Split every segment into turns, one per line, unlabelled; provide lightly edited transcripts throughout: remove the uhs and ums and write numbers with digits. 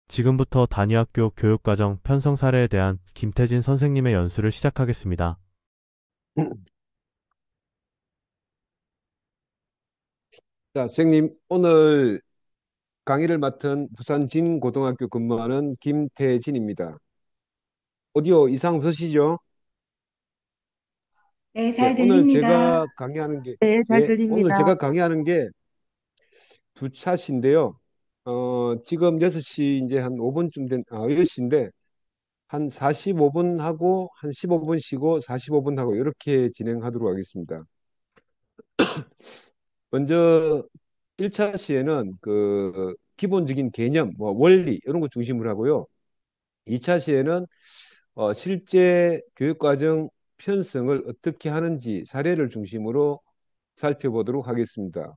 지금부터 단위학교 교육과정 편성 사례에 대한 김태진 선생님의 연수를 시작하겠습니다.
자, 선생님, 오늘 강의를 맡은 부산 진고등학교 근무하는 김태진입니다. 오디오 이상 없으시죠?
네,
예,
잘 들립니다. 네, 잘
오늘
들립니다.
제가 강의하는 게 두 차시인데요. 지금 6시 이제 한 5분쯤 6시인데 한 45분 하고 한 15분 쉬고 45분 하고 이렇게 진행하도록 하겠습니다. 먼저 1차 시에는 그 기본적인 개념, 뭐 원리 이런 거 중심으로 하고요. 2차 시에는 실제 교육과정 편성을 어떻게 하는지 사례를 중심으로 살펴보도록 하겠습니다.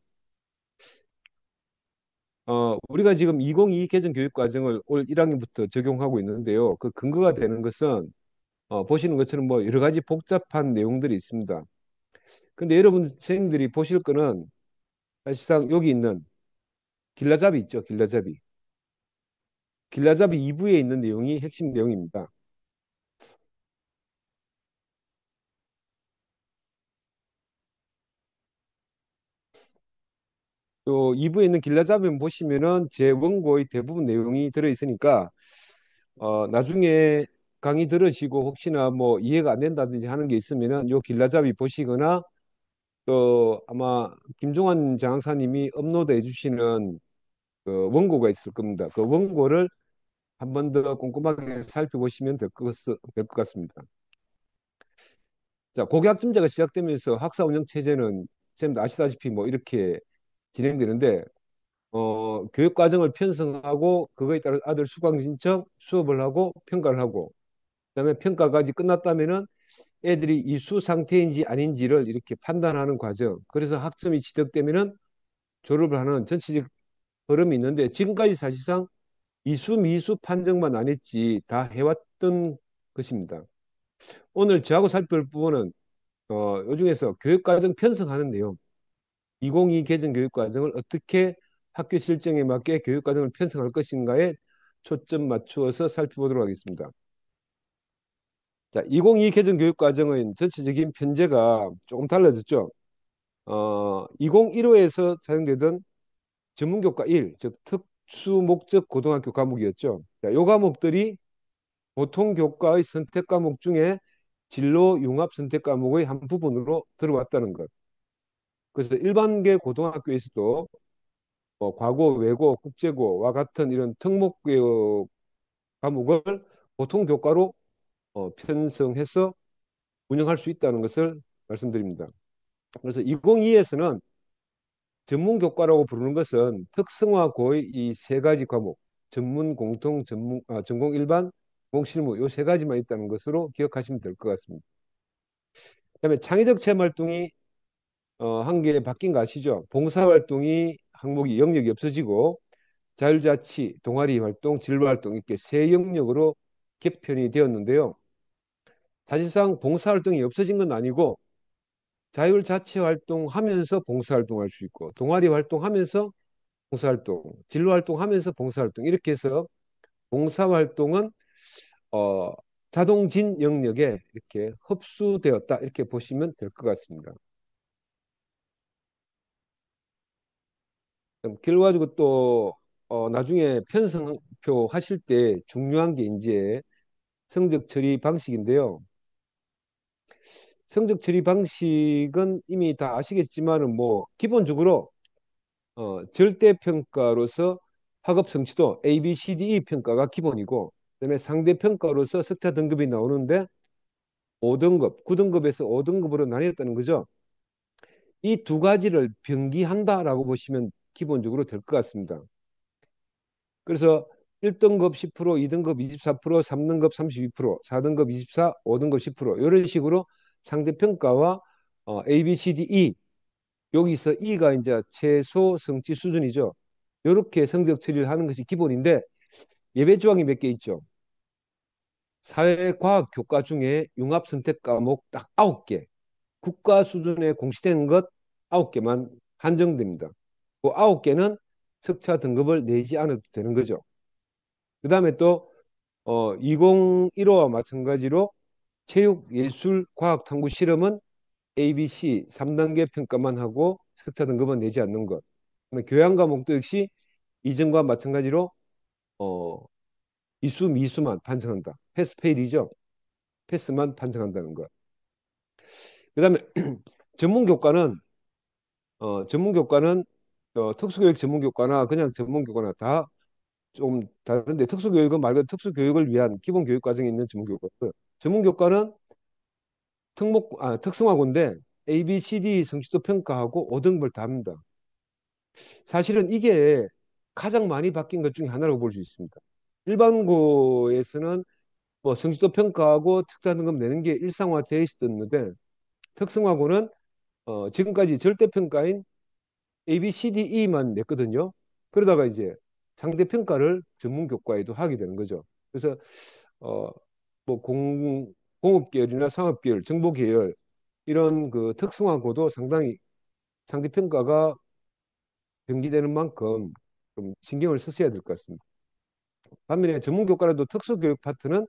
우리가 지금 2022 개정 교육과정을 올 1학년부터 적용하고 있는데요. 그 근거가 되는 것은 보시는 것처럼 뭐 여러 가지 복잡한 내용들이 있습니다. 근데 여러분 선생님들이 보실 거는 사실상 여기 있는 길라잡이 있죠, 길라잡이. 길라잡이 2부에 있는 내용이 핵심 내용입니다. 또 2부에 있는 길라잡이 보시면은 제 원고의 대부분 내용이 들어 있으니까 나중에 강의 들으시고 혹시나 뭐 이해가 안 된다든지 하는 게 있으면은 요 길라잡이 보시거나 또 아마 김종환 장학사님이 업로드해 주시는 그 원고가 있을 겁니다. 그 원고를 한 번 더 꼼꼼하게 살펴보시면 될 것 같습니다. 자, 고교학점제가 시작되면서 학사 운영 체제는 선생님도 아시다시피 뭐 이렇게 진행되는데 교육 과정을 편성하고 그거에 따라 아들 수강 신청, 수업을 하고 평가를 하고 그다음에 평가까지 끝났다면은 애들이 이수 상태인지 아닌지를 이렇게 판단하는 과정. 그래서 학점이 취득되면은 졸업을 하는 전체적 흐름이 있는데 지금까지 사실상 이수 미수 판정만 안 했지 다 해왔던 것입니다. 오늘 저하고 살펴볼 부분은 요 중에서 교육과정 편성하는 내용, 2022 개정 교육과정을 어떻게 학교 실정에 맞게 교육과정을 편성할 것인가에 초점 맞추어서 살펴보도록 하겠습니다. 자, 2022 개정 교육과정의 전체적인 편제가 조금 달라졌죠. 2015에서 사용되던 전문교과 1, 즉 특수목적 고등학교 과목이었죠. 자, 요 과목들이 보통 교과의 선택 과목 중에 진로 융합 선택 과목의 한 부분으로 들어왔다는 것. 그래서 일반계 고등학교에서도 과고, 외고, 국제고와 같은 이런 특목교 과목을 보통 교과로 편성해서 운영할 수 있다는 것을 말씀드립니다. 그래서 2022에서는 전문 교과라고 부르는 것은 특성화 고의 이 세 가지 과목, 전문, 공통, 전공 일반, 공공 실무 요 세 가지만 있다는 것으로 기억하시면 될 것 같습니다. 그다음에 창의적 체험 활동이 한 개 바뀐 거 아시죠? 봉사 활동이 항목이 영역이 없어지고 자율자치, 동아리 활동, 진로 활동 이렇게 세 영역으로 개편이 되었는데요. 사실상 봉사 활동이 없어진 건 아니고 자율자치 활동하면서 봉사 활동할 수 있고 동아리 활동하면서 봉사활동, 진로활동하면서 봉사활동 이렇게 해서 봉사활동은 어, 자동진 영역에 이렇게 흡수되었다 이렇게 보시면 될 것 같습니다. 그럼 결과적으로 또 나중에 편성표 하실 때 중요한 게 이제 성적 처리 방식인데요. 성적 처리 방식은 이미 다 아시겠지만은 뭐 기본적으로 절대 평가로서 학업 성취도 A, B, C, D, E 평가가 기본이고 그다음에 상대 평가로서 석차 등급이 나오는데 5등급, 9등급에서 5등급으로 나뉘었다는 거죠. 이 두 가지를 병기한다라고 보시면 기본적으로 될 것 같습니다. 그래서 1등급 10%, 2등급 24%, 3등급 32%, 4등급 24, 5등급 10% 이런 식으로 상대 평가와 A, B, C, D, E 여기서 E가 이제 최소 성취 수준이죠. 이렇게 성적 처리를 하는 것이 기본인데 예외 조항이 몇 개 있죠. 사회과학 교과 중에 융합 선택 과목 딱 9개, 국가 수준에 공시된 것 9개만 한정됩니다. 그 9개는 석차 등급을 내지 않아도 되는 거죠. 그다음에 또 2015와 마찬가지로 체육, 예술, 과학, 탐구, 실험은 ABC 3단계 평가만 하고 석차 등급은 내지 않는 것. 그다음에 교양 과목도 역시 이전과 마찬가지로 어, 이수, 미수만 판정한다. 패스 페일이죠. 패스만 판정한다는 것. 그다음에 전문 교과는 전문 교과는 특수교육 전문 교과나 그냥 전문 교과나 다 좀 다른데 특수교육은 말 그대로 특수교육을 위한 기본 교육 과정에 있는 전문 교과고요. 전문 교과는 특성화고인데 A, B, C, D 성취도 평가하고 5등급을 다 합니다. 사실은 이게 가장 많이 바뀐 것 중에 하나라고 볼 수 있습니다. 일반고에서는 뭐 성취도 평가하고 특사 등급 내는 게 일상화되어 있었는데 특성화고는 지금까지 절대평가인 A, B, C, D, E만 냈거든요. 그러다가 이제 상대평가를 전문교과에도 하게 되는 거죠. 그래서 어, 뭐 공업계열이나 상업계열, 정보계열 이런 그 특성화고도 상당히 상대평가가 병기되는 만큼 좀 신경을 쓰셔야 될 것 같습니다. 반면에 전문교과라도 특수교육 파트는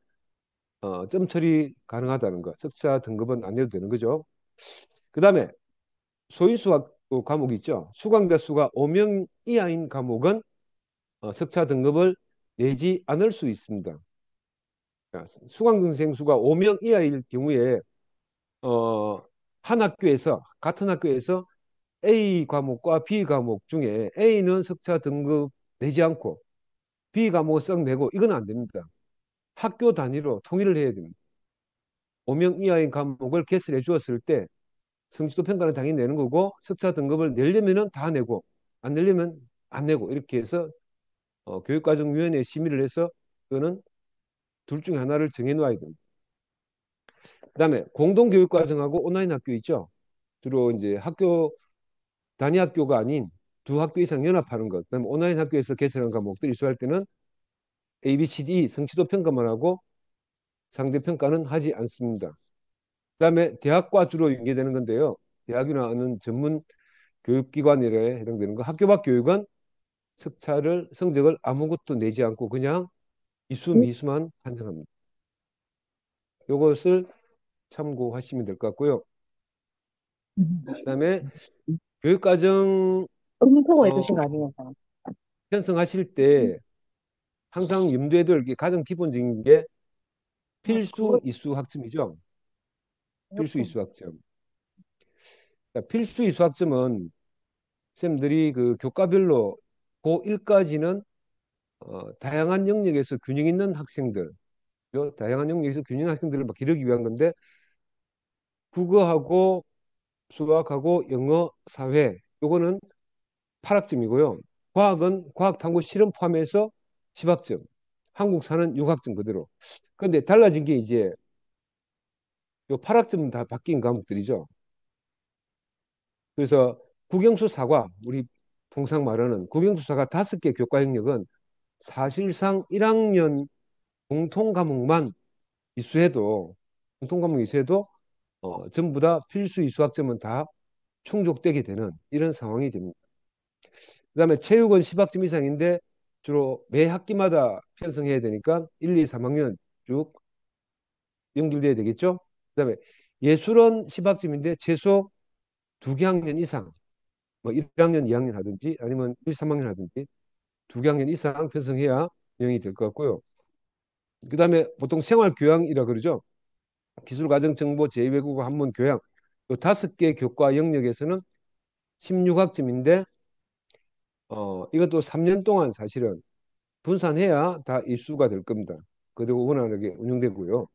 점 처리 가능하다는 거, 석차 등급은 안 내도 되는 거죠. 그 다음에 소인수학 과목이 있죠. 수강자 수가 5명 이하인 과목은 석차 등급을 내지 않을 수 있습니다. 수강생 수가 5명 이하일 경우에 어, 한 학교에서 같은 학교에서 A 과목과 B 과목 중에 A는 석차 등급 내지 않고 B 과목을 썩 내고 이건 안 됩니다. 학교 단위로 통일을 해야 됩니다. 5명 이하인 과목을 개설해 주었을 때 성취도 평가는 당연히 내는 거고 석차 등급을 내려면은 다 내고 안 내려면 안 내고 이렇게 해서 교육과정위원회에 심의를 해서 그거는 둘 중에 하나를 정해 놓아야 됩니다. 그다음에 공동교육과정하고 온라인 학교 있죠. 주로 이제 단위 학교가 아닌 두 학교 이상 연합하는 것. 그다음에 온라인 학교에서 개설한 과목들 이수할 때는 A, B, C, D 성취도 평가만 하고 상대 평가는 하지 않습니다. 그다음에 대학과 주로 연계되는 건데요. 대학이나 하는 전문 교육기관에 해당되는 거. 학교 밖 교육은 성적을 아무것도 내지 않고 그냥 이수, 미수만 판정합니다. 이것을 참고하시면 될 것 같고요. 그다음에 교육과정
음소거
어,
해주신 거 아니에요?
편성하실 때 항상 염두에 둘 게 가장 기본적인 게 필수
그거
이수 학점이죠. 필수
어렵고.
이수 학점. 그러니까 필수 이수 학점은 쌤들이 그 교과별로 고1까지는 다양한 영역에서 균형 있는 학생들, 다양한 영역에서 균형 있는 학생들을 막 기르기 위한 건데 국어하고 수학하고 영어, 사회 요거는 8학점이고요. 과학은 과학 탐구 실험 포함해서 10학점. 한국사는 6학점 그대로. 그런데 달라진 게 이제 요 8학점 다 바뀐 과목들이죠. 그래서 국영수 사과 우리 통상 말하는 국영수 사과 5개 교과 영역은 사실상 1학년 공통 과목만 이수해도 공통 과목 이수해도 전부 다 필수 이수 학점은 다 충족되게 되는 이런 상황이 됩니다. 그다음에 체육은 10학점 이상인데 주로 매 학기마다 편성해야 되니까 1, 2, 3학년 쭉 연결돼야 되겠죠. 그다음에 예술은 10학점인데 최소 2개학년 이상 뭐 1학년, 2학년 하든지 아니면 1, 3학년 하든지 2개학년 이상 편성해야 영이 될 것 같고요. 그다음에 보통 생활교양이라 그러죠. 기술과정, 정보, 제2외국어, 한문, 교양 요 5개 교과 영역에서는 16학점인데 이것도 3년 동안 사실은 분산해야 다 이수가 될 겁니다. 그리고 원활하게 운영되고요.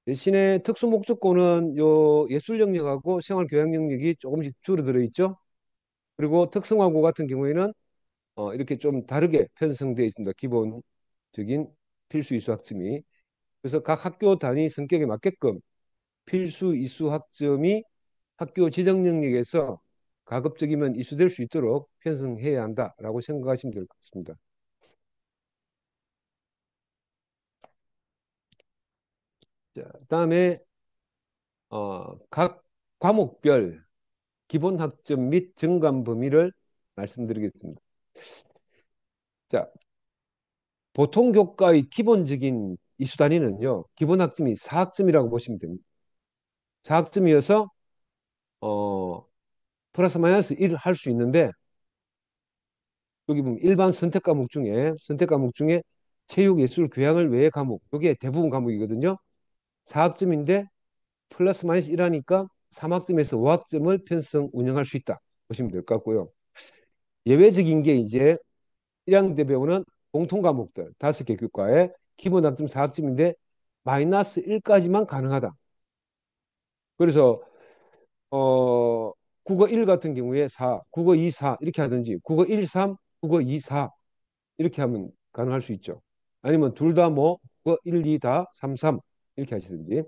대신에 특수목적고는 요 예술 영역하고 생활교양 영역이 조금씩 줄어들어 있죠. 그리고 특성화고 같은 경우에는 이렇게 좀 다르게 편성되어 있습니다. 기본적인 필수 이수 학점이. 그래서 각 학교 단위 성격에 맞게끔 필수 이수 학점이 학교 지정 영역에서 가급적이면 이수될 수 있도록 편성해야 한다라고 생각하시면 될 것 같습니다. 자, 그다음에 각 과목별 기본 학점 및 증감 범위를 말씀드리겠습니다. 자, 보통 교과의 기본적인 이수 단위는요. 기본 학점이 4학점이라고 보시면 됩니다. 4학점이어서 플러스 마이너스 1을 할 수 있는데 여기 보면 일반 선택 과목 중에 체육, 예술, 교양을 외의 과목 이게 대부분 과목이거든요. 4학점인데 플러스 마이너스 1하니까 3학점에서 5학점을 편성 운영할 수 있다 보시면 될 것 같고요. 예외적인 게 이제 1학년 때 배우는 공통 과목들 5개 교과에 기본 학점 4학점인데 마이너스 1까지만 가능하다. 그래서 국어 1 같은 경우에 4, 국어 2, 4 이렇게 하든지 국어 1, 3, 국어 2, 4 이렇게 하면 가능할 수 있죠. 아니면 둘 다 뭐 국어 1, 2 다 3, 3 이렇게 하시든지.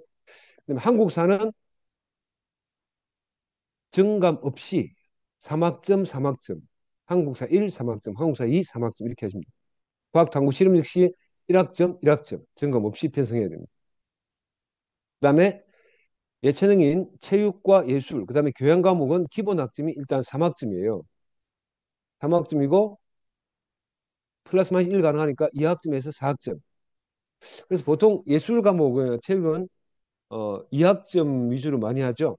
그다음에 한국사는 정감 없이 3학점, 3학점, 한국사 1, 3학점, 한국사 2, 3학점 이렇게 하십니다. 과학탐구 실험 역시 1학점, 1학점 점검 없이 편성해야 됩니다. 그다음에 예체능인 체육과 예술, 그다음에 교양 과목은 기본 학점이 일단 3학점이에요. 3학점이고 플러스 마이너스 1 가능하니까 2학점에서 4학점. 그래서 보통 예술 과목은 체육은 2학점 위주로 많이 하죠.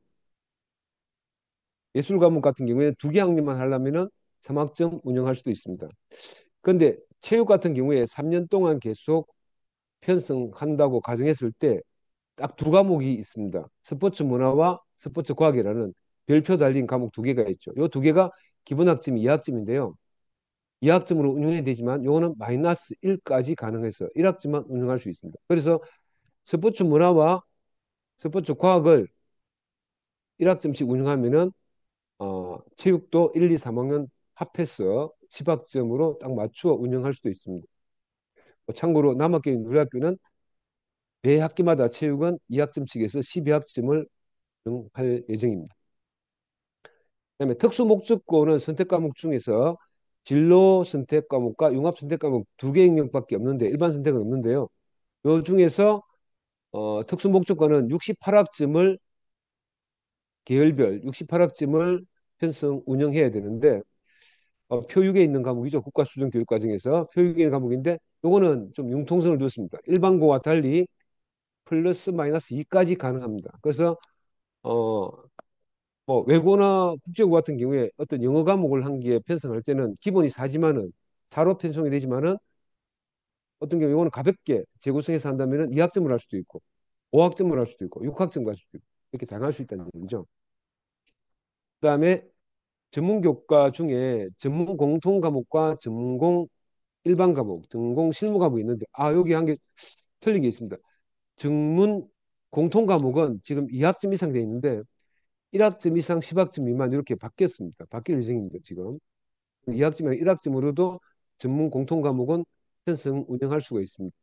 예술 과목 같은 경우에는 2개 학년만 하려면은 3학점 운영할 수도 있습니다. 그런데 체육 같은 경우에 3년 동안 계속 편성한다고 가정했을 때 딱 2과목이 있습니다. 스포츠 문화와 스포츠 과학이라는 별표 달린 과목 2개가 있죠. 이 2개가 기본 학점이 2학점인데요. 2학점으로 운영해야 되지만 요거는 마이너스 1까지 가능해서 1학점만 운영할 수 있습니다. 그래서 스포츠 문화와 스포츠 과학을 1학점씩 운영하면은 체육도 1, 2, 3학년 합해서 10학점으로 딱 맞추어 운영할 수도 있습니다. 참고로 남학교 우리 학교는 매 학기마다 체육은 2학점씩에서 12학점을 운영할 예정입니다. 그다음에 특수 목적고는 선택 과목 중에서 진로 선택 과목과 융합 선택 과목 2개 영역밖에 없는데 일반 선택은 없는데요. 요 중에서 특수 목적고는 68학점을 계열별 68학점을 편성 운영해야 되는데 표육에 있는 과목이죠. 국가수준교육과정에서 표육에 있는 과목인데 요거는 좀 융통성을 두었습니다. 일반고와 달리 플러스 마이너스 2까지 가능합니다. 그래서 어, 뭐 외고나 국제고 같은 경우에 어떤 영어 과목을 한 개 편성할 때는 기본이 4지만은 4로 편성이 되지만은 어떤 경우 이거는 가볍게 재구성해서 한다면은 2학점을 할 수도 있고 5학점을 할 수도 있고 6학점 갈 수도 있고 이렇게 다양할 수 있다는 얘기죠. 그다음에 전문 교과 중에 전문 공통 과목과 전공 일반 과목, 전공 실무 과목이 있는데 여기 한 개 틀린 게 있습니다. 전문 공통 과목은 지금 2학점 이상 돼 있는데 1학점 이상 10학점 미만 이렇게 바뀌었습니다. 바뀔 예정입니다. 지금 2학점이나 1학점으로도 전문 공통 과목은 편성 운영할 수가 있습니다.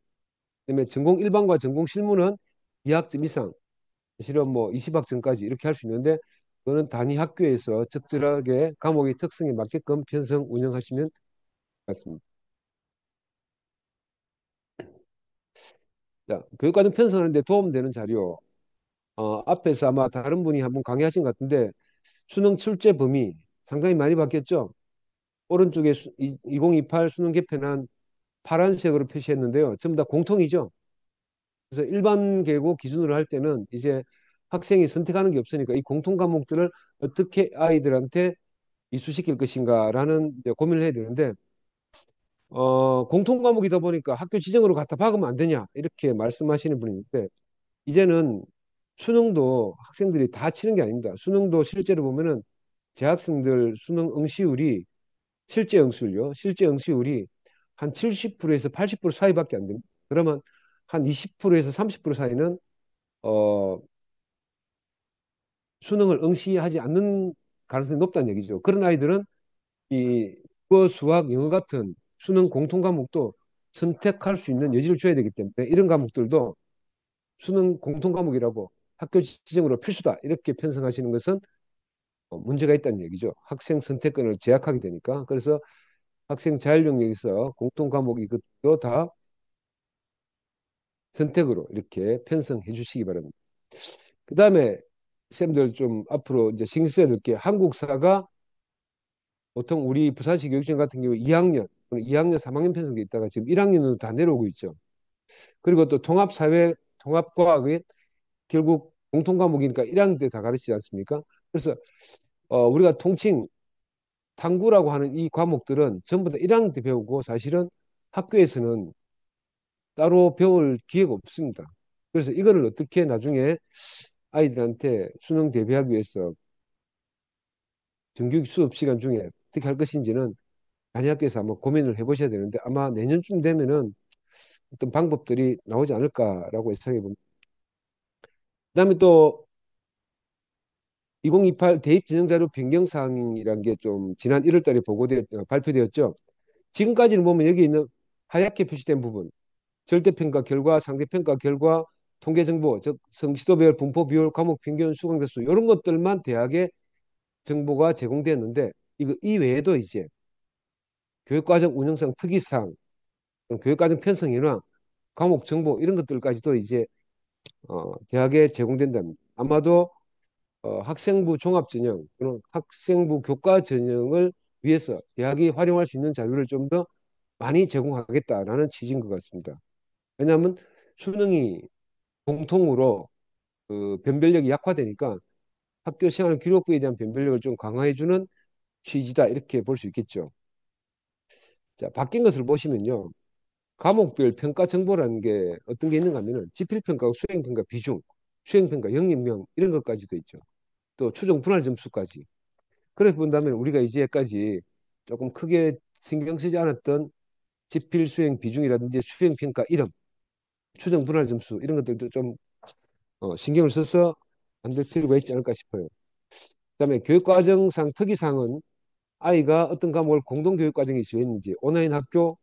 그다음에 전공 일반과 전공 실무는 2학점 이상, 실은 뭐 20학점까지 이렇게 할 수 있는데 그거는 단위 학교에서 적절하게 과목의 특성에 맞게끔 편성 운영하시면 맞습니다. 자, 교육과정 편성하는데 도움되는 자료. 앞에서 아마 다른 분이 한번 강의하신 것 같은데 수능 출제 범위 상당히 많이 바뀌었죠. 오른쪽에 2028 수능 개편안 파란색으로 표시했는데요. 전부 다 공통이죠. 그래서 일반 계고 기준으로 할 때는 이제 학생이 선택하는 게 없으니까 이 공통 과목들을 어떻게 아이들한테 이수시킬 것인가라는 이제 고민을 해야 되는데 공통 과목이다 보니까 학교 지정으로 갖다 박으면 안 되냐 이렇게 말씀하시는 분이 있는데 이제는 수능도 학생들이 다 치는 게 아닙니다. 수능도 실제로 보면은 재학생들 수능 응시율이 실제 응시율이 한 70%에서 80% 사이밖에 안 됩니다. 그러면 한 20%에서 30% 사이는 어, 수능을 응시하지 않는 가능성이 높다는 얘기죠. 그런 아이들은 이 국어, 수학, 영어 같은 수능 공통 과목도 선택할 수 있는 여지를 줘야 되기 때문에 이런 과목들도 수능 공통 과목이라고 학교 지정으로 필수다 이렇게 편성하시는 것은 문제가 있다는 얘기죠. 학생 선택권을 제약하게 되니까. 그래서 학생 자율 영역에서 공통 과목 이것도 다 선택으로 이렇게 편성해 주시기 바랍니다. 그다음에 쌤들 좀 앞으로 이제 신경 써야 될 게 한국사가 보통 우리 부산시 교육청 같은 경우 2학년, 3학년 편성돼 있다가 지금 1학년으로 다 내려오고 있죠. 그리고 또 통합사회, 통합과학의 결국 공통 과목이니까 1학년 때 다 가르치지 않습니까? 그래서 우리가 통칭 탐구라고 하는 이 과목들은 전부 다 1학년 때 배우고 사실은 학교에서는 따로 배울 기회가 없습니다. 그래서 이거를 어떻게 나중에 아이들한테 수능 대비하기 위해서 정규 수업 시간 중에 어떻게 할 것인지는 단위학교에서 한번 고민을 해보셔야 되는데 아마 내년쯤 되면은 어떤 방법들이 나오지 않을까라고 예상해 봅니다. 그다음에 또 2028 대입 진행자료 변경 사항이라는 게 좀 지난 1월 달에 발표되었죠. 지금까지는 보면 여기 있는 하얗게 표시된 부분, 절대평가 결과, 상대평가 결과, 통계 정보, 즉 성취도별, 분포 비율, 과목 평균, 수강 대수 이런 것들만 대학에 정보가 제공되었는데 이거 이외에도 이제 교육과정 운영상 특이사항, 교육과정 편성 현황, 과목 정보 이런 것들까지도 이제 대학에 제공된답니다. 아마도 학생부 종합전형 또는 학생부 교과 전형을 위해서 대학이 활용할 수 있는 자료를 좀 더 많이 제공하겠다라는 취지인 것 같습니다. 왜냐하면 수능이 공통으로 그 변별력이 약화되니까 학교 생활 기록부에 대한 변별력을 좀 강화해주는 취지다 이렇게 볼 수 있겠죠. 자, 바뀐 것을 보시면요. 과목별 평가 정보라는 게 어떤 게 있는가 하면은 지필평가, 수행평가 비중, 수행평가 영역명 이런 것까지도 있죠. 또 추정 분할 점수까지. 그렇게 본다면 우리가 이제까지 조금 크게 신경 쓰지 않았던 지필 수행 비중이라든지 수행평가 이름, 추정 분할 점수 이런 것들도 좀 신경을 써서 만들 필요가 있지 않을까 싶어요. 그다음에 교육과정상 특이사항은 아이가 어떤 과목을 공동교육과정에 지했는지, 온라인 학교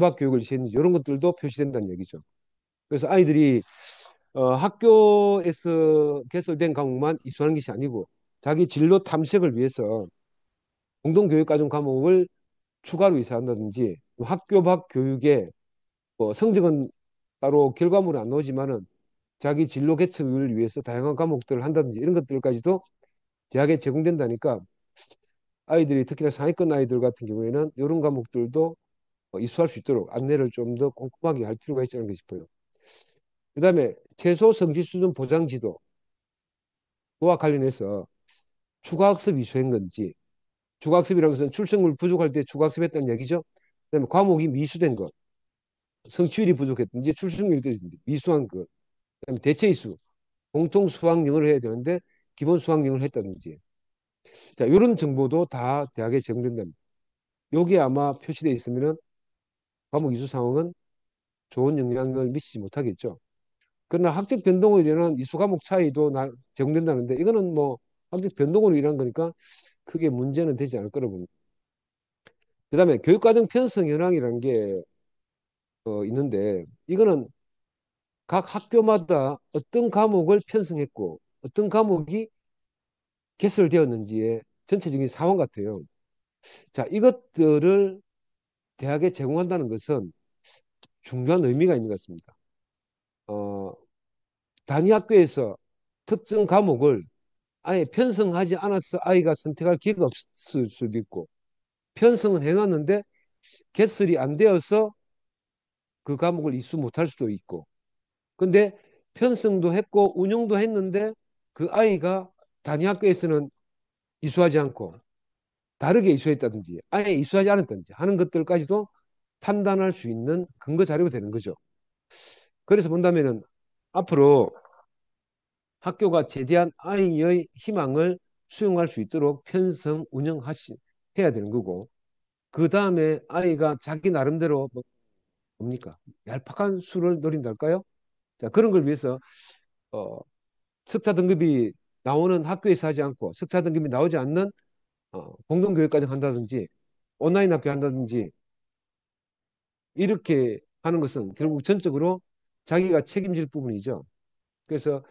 밖 교육을 지했는지 이런 것들도 표시된다는 얘기죠. 그래서 아이들이 학교에서 개설된 과목만 이수하는 것이 아니고 자기 진로 탐색을 위해서 공동교육과정 과목을 추가로 이수한다든지 학교 밖 교육에 뭐 성적은 따로 결과물은 안 나오지만은 자기 진로 개척을 위해서 다양한 과목들을 한다든지 이런 것들까지도 대학에 제공된다니까 아이들이 특히나 상위권 아이들 같은 경우에는 이런 과목들도 이수할 수 있도록 안내를 좀 더 꼼꼼하게 할 필요가 있지 않을까 싶어요. 그다음에 최소 성취 수준 보장 지도와 관련해서 추가학습 이수한 건지 추가학습이라는 것은 출석물 부족할 때 추가학습했다는 얘기죠. 그다음에 과목이 미수된 것, 성취율이 부족했든지 출석률이 떨어진지 미수한 것, 그다음에 대체 이수, 공통 수학영어를 해야 되는데 기본 수학영어를 했다든지 자 이런 정보도 다 대학에 제공된답니다. 여기에 아마 표시되어 있으면은 과목 이수 상황은 좋은 영향을 미치지 못하겠죠. 그러나 학적 변동으로 인한 이수 과목 차이도 제공된다는데 이거는 뭐 학적 변동으로 인한 거니까 크게 문제는 되지 않을 거라고 봅니다. 그다음에 교육과정 편성 현황이라는 게 있는데 이거는 각 학교마다 어떤 과목을 편성했고 어떤 과목이 개설되었는지의 전체적인 상황 같아요. 자, 이것들을 대학에 제공한다는 것은 중요한 의미가 있는 것 같습니다. 어, 단위 학교에서 특정 과목을 아예 편성하지 않아서 아이가 선택할 기회가 없을 수도 있고 편성은 해놨는데 개설이 안 되어서 그 과목을 이수 못할 수도 있고 근데 편성도 했고 운영도 했는데 그 아이가 단위 학교에서는 이수하지 않고 다르게 이수했다든지 아예 이수하지 않았다든지 하는 것들까지도 판단할 수 있는 근거 자료가 되는 거죠. 그래서 본다면은 앞으로 학교가 최대한 아이의 희망을 수용할 수 있도록 편성 운영해야 되는 거고 그 다음에 아이가 자기 나름대로 뭡니까 얄팍한 수를 노린달까요? 자 그런 걸 위해서 어, 석사 등급이 나오는 학교에서 하지 않고 석사 등급이 나오지 않는 공동교육과정 한다든지 온라인 학교 한다든지 이렇게 하는 것은 결국 전적으로 자기가 책임질 부분이죠. 그래서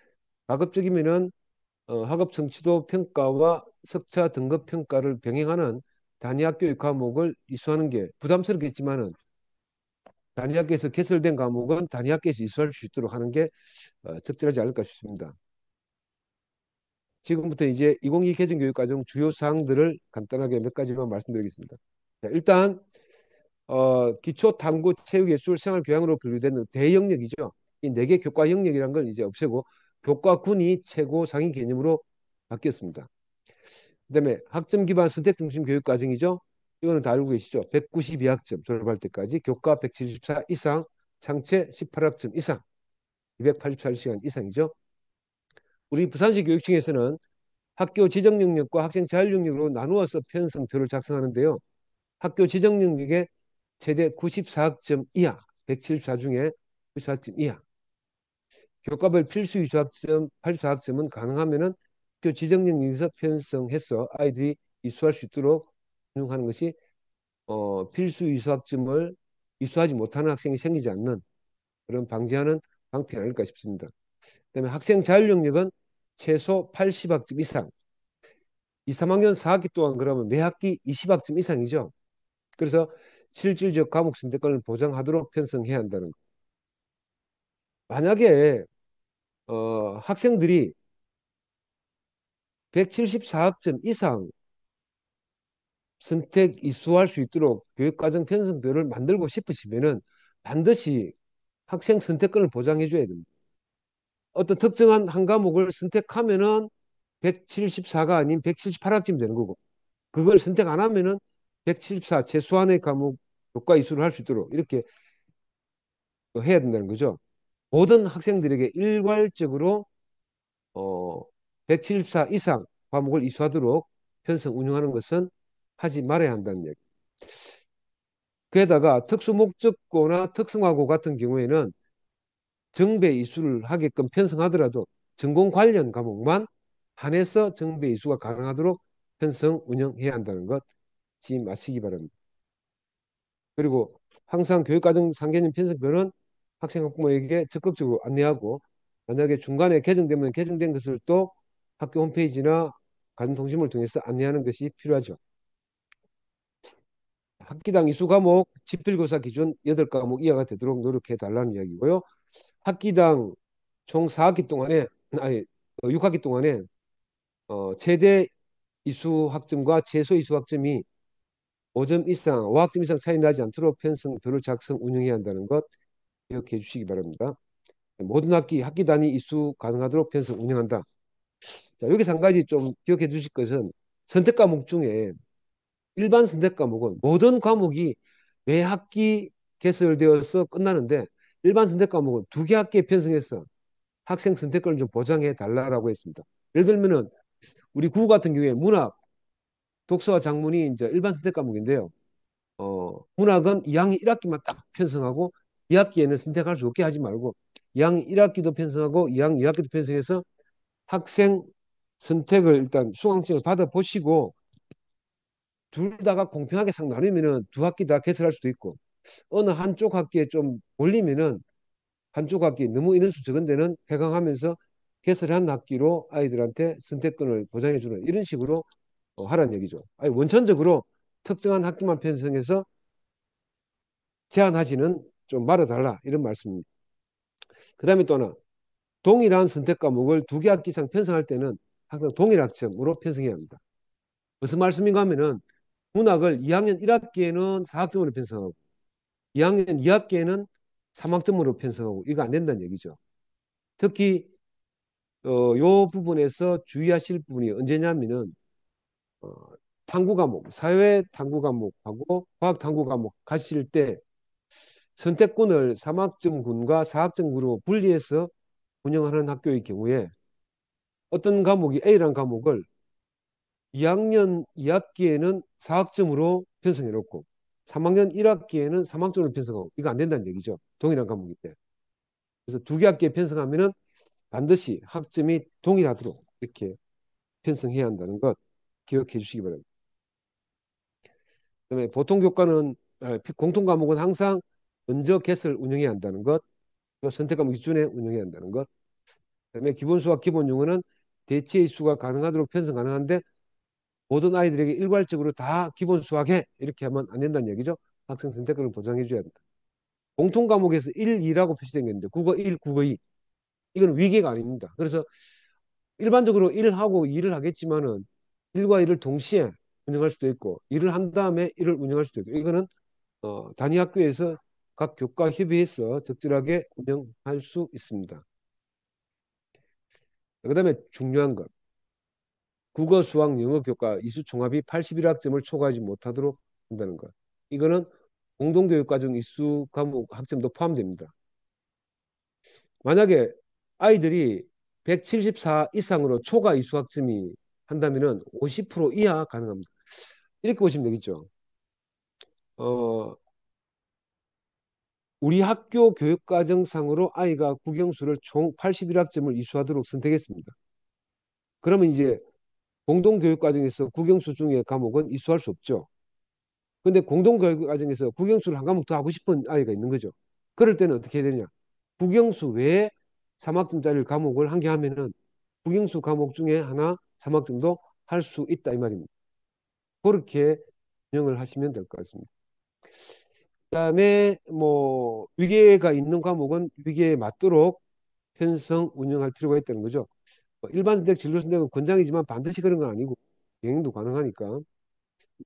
가급적이면은 학업 성취도 평가와 석차 등급 평가를 병행하는 단위학교의 과목을 이수하는 게 부담스럽겠지만은 단위학교에서 개설된 과목은 단위학교에서 이수할 수 있도록 하는 게 적절하지 않을까 싶습니다. 지금부터 이제 2022 개정교육과정 주요 사항들을 간단하게 몇 가지만 말씀드리겠습니다. 자, 일단 기초 탐구 체육 예술 생활 교양으로 분류되는 대영역이죠. 이 네 개 교과 영역이란 걸 이제 없애고 교과군이 최고 상위 개념으로 바뀌었습니다. 그다음에 학점 기반 선택 중심 교육 과정이죠. 이거는 다 알고 계시죠. 192학점 졸업할 때까지 교과 174 이상, 창체 18학점 이상, 284시간 이상이죠. 우리 부산시 교육청에서는 학교 지정 영역과 학생 자율 영역으로 나누어서 편성표를 작성하는데요. 학교 지정 영역에 최대 94학점 이하, 174 중에 94학점 이하. 교과별 필수 이수학점 84학점은 가능하면은 학교 지정 영역에서 편성해서 아이들이 이수할 수 있도록 운영하는 것이 필수 이수학점을 이수하지 못하는 학생이 생기지 않는 그런 방지하는 방편이 아닐까 싶습니다. 그다음에 학생 자율 영역은 최소 80학점 이상. 2, 3학년 4학기 동안 그러면 매 학기 20학점 이상이죠. 그래서 실질적 과목 선택권을 보장하도록 편성해야 한다는 것. 만약에 학생들이 174학점 이상 선택 이수할 수 있도록 교육과정 편성표를 만들고 싶으시면은 반드시 학생 선택권을 보장해 줘야 됩니다. 어떤 특정한 한 과목을 선택하면은 174가 아닌 178학점이 되는 거고, 그걸 선택 안 하면은 174 최소한의 과목 교과 이수를 할 수 있도록 이렇게 해야 된다는 거죠. 모든 학생들에게 일괄적으로 174 이상 과목을 이수하도록 편성 운영하는 것은 하지 말아야 한다는 얘기. 게다가 특수목적고나 특성화고 같은 경우에는 정배 이수를 하게끔 편성하더라도 전공 관련 과목만 한해서 정배 이수가 가능하도록 편성 운영해야 한다는 것 잊지 마시기 바랍니다. 그리고 항상 교육과정 상개념 편성표는 학생 학부모에게 적극적으로 안내하고, 만약에 중간에 개정되면 개정된 것을 또 학교 홈페이지나 가정통신을 통해서 안내하는 것이 필요하죠. 학기당 이수 과목 지필교사 기준 8과목 이하가 되도록 노력해 달라는 이야기고요. 학기당 총 4학기 동안에 아니 6학기 동안에 최대 이수 학점과 최소 이수 학점이 5점 이상, 5학점 이상 차이 나지 않도록 편성표를 작성 운영해야 한다는 것 기억해 주시기 바랍니다. 모든 학기 단위 이수 가능하도록 편성 운영한다. 자, 여기서 한 가지 좀 기억해 주실 것은 선택 과목 중에 일반 선택 과목은 모든 과목이 매 학기 개설되어서 끝나는데 일반 선택 과목은 2개 학기에 편성해서 학생 선택권을 좀 보장해 달라고 했습니다. 예를 들면은 우리 국어 같은 경우에 문학, 독서와 작문이 이제 일반 선택 과목인데요. 문학은 2학년 1학기만 딱 편성하고 2학기에는 선택할 수 없게 하지 말고 2학년 1학기도 편성하고 2학년 2학기도 편성해서 학생 선택을 일단 수강증을 받아보시고 둘 다가 공평하게 상 나누면은 2학기 다 개설할 수도 있고, 어느 한쪽 학기에 좀 몰리면은 한쪽 학기 너무 인원수 적은 데는 폐강하면서 개설한 학기로 아이들한테 선택권을 보장해 주는 이런 식으로 하라는 얘기죠. 아니, 원천적으로 특정한 학기만 편성해서 제한하지는 좀 말아달라 이런 말씀입니다. 그 다음에 또 하나, 동일한 선택 과목을 2개 학기 이상 편성할 때는 항상 동일 학점으로 편성해야 합니다. 무슨 말씀인가 하면은 문학을 2학년 1학기에는 4학점으로 편성하고 2학년 2학기에는 3학점으로 편성하고 이거 안 된다는 얘기죠. 특히 요 부분에서 주의하실 부분이 언제냐면은 어, 탐구 과목, 사회 탐구 과목하고 과학 탐구 과목 가실 때 선택권을 3학점군과 4학점군으로 분리해서 운영하는 학교의 경우에 어떤 과목이 A라는 과목을 2학년 2학기에는 4학점으로 편성해 놓고 3학년 1학기에는 3학점으로 편성하고 이거 안 된다는 얘기죠. 동일한 과목일 때. 그래서 2개 학기에 편성하면은 반드시 학점이 동일하도록 이렇게 편성해야 한다는 것 기억해 주시기 바랍니다. 그다음에 보통 교과는 공통 과목은 항상 먼저 개설 운영해야 한다는 것, 또 선택 과목 기준에 운영해야 한다는 것. 그다음에 기본 수학, 기본 영어는 대체의 수가 가능하도록 편성 가능한데 모든 아이들에게 일괄적으로 다 기본 수학해 이렇게 하면 안 된다는 얘기죠. 학생 선택권을 보장해 줘야 된다. 공통 과목에서 1, 2라고 표시된 게 있는데 국어 1, 국어 2 이건 위계가 아닙니다. 그래서 일반적으로 1하고 2를 하겠지만은 1과 2를 동시에 운영할 수도 있고 2를 한 다음에 1을 운영할 수도 있고 이거는 단위 학교에서 각 교과 협의해서 적절하게 운영할 수 있습니다. 그다음에 중요한 것 국어, 수학, 영어 교과 이수 총합이 81학점을 초과하지 못하도록 한다는 것. 이거는 공동교육과정 이수 과목 학점도 포함됩니다. 만약에 아이들이 174 이상으로 초과 이수 학점이 한다면은 50% 이하 가능합니다. 이렇게 보시면 되겠죠. 어, 우리 학교 교육과정상으로 아이가 국영수를 총 81학점을 이수하도록 선택했습니다. 그러면 이제 공동교육과정에서 국영수 중에 과목은 이수할 수 없죠. 근데 공동교육과정에서 국영수를 한 과목 더 하고 싶은 아이가 있는 거죠. 그럴 때는 어떻게 해야 되냐? 국영수 외에 3학점짜리 과목을 한 개 하면은 국영수 과목 중에 하나 3학점도 할 수 있다 이 말입니다. 그렇게 운영을 하시면 될 것 같습니다. 그다음에 뭐 위계가 있는 과목은 위계에 맞도록 편성 운영할 필요가 있다는 거죠. 일반 선택, 진로 선택은 권장이지만 반드시 그런 건 아니고 병행도 가능하니까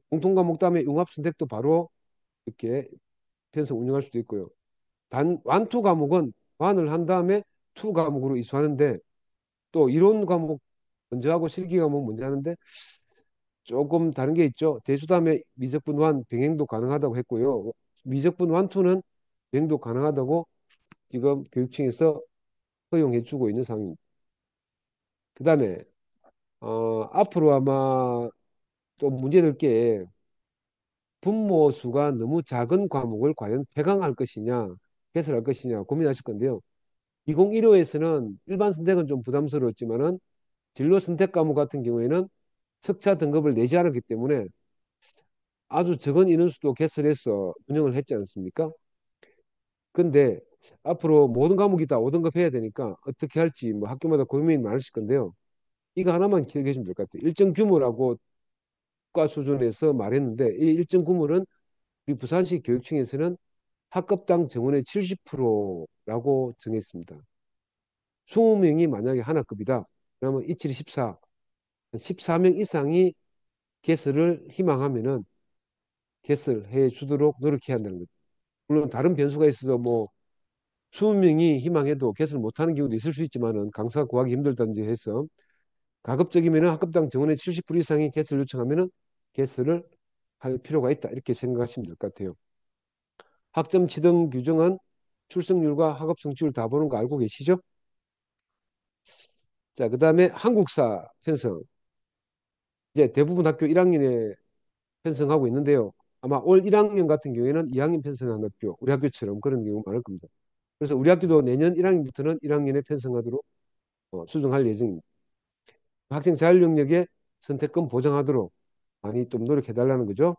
공통 과목 다음에 융합 선택도 바로 이렇게 편성 운영할 수도 있고요. 단 완투 과목은 완을 한 다음에 투 과목으로 이수하는데 또 이론 과목 먼저 하고 실기 과목 먼저 하는데 조금 다른 게 있죠. 대수 다음에 미적분 완 병행도 가능하다고 했고요. 미적분 완투는 병행도 가능하다고 지금 교육청에서 허용해주고 있는 상황입니다. 그 다음에 앞으로 아마 좀 문제될 게 분모 수가 너무 작은 과목을 과연 폐강할 것이냐 개설할 것이냐 고민하실 건데요. 2015에서는 일반 선택은 좀 부담스러웠지만은 진로 선택 과목 같은 경우에는 석차 등급을 내지 않았기 때문에 아주 적은 인원수도 개설해서 운영을 했지 않습니까? 근데 앞으로 모든 과목이 다 5등급 해야 되니까 어떻게 할지 뭐 학교마다 고민이 많으실 건데요. 이거 하나만 기억해 주시면 될 것 같아요. 일정 규모라고 국가 수준에서 말했는데 이 일정 규모는 우리 부산시 교육청에서는 학급당 정원의 70%라고 정했습니다. 20명이 만약에 하나급이다. 그러면 27이 14, 14명 이상이 개설을 희망하면은 개설해 주도록 노력해야 한다는 거죠. 물론 다른 변수가 있어서 뭐 20명이 희망해도 개설 못하는 경우도 있을 수 있지만은 강사 구하기 힘들다든지 해서 가급적이면은 학급당 정원의 70% 이상이 개설 요청하면은 개설을 할 필요가 있다. 이렇게 생각하시면 될 것 같아요. 학점 치등 규정은 출석률과 학업 성취율 다 보는 거 알고 계시죠? 자, 그다음에 한국사 편성. 이제 대부분 학교 1학년에 편성하고 있는데요. 아마 올 1학년 같은 경우에는 2학년 편성한 학교, 우리 학교처럼 그런 경우 많을 겁니다. 그래서 우리 학교도 내년 1학년부터는 1학년에 편성하도록 수정할 예정입니다. 학생 자율 영역에 선택권 보장하도록 많이 좀 노력해달라는 거죠.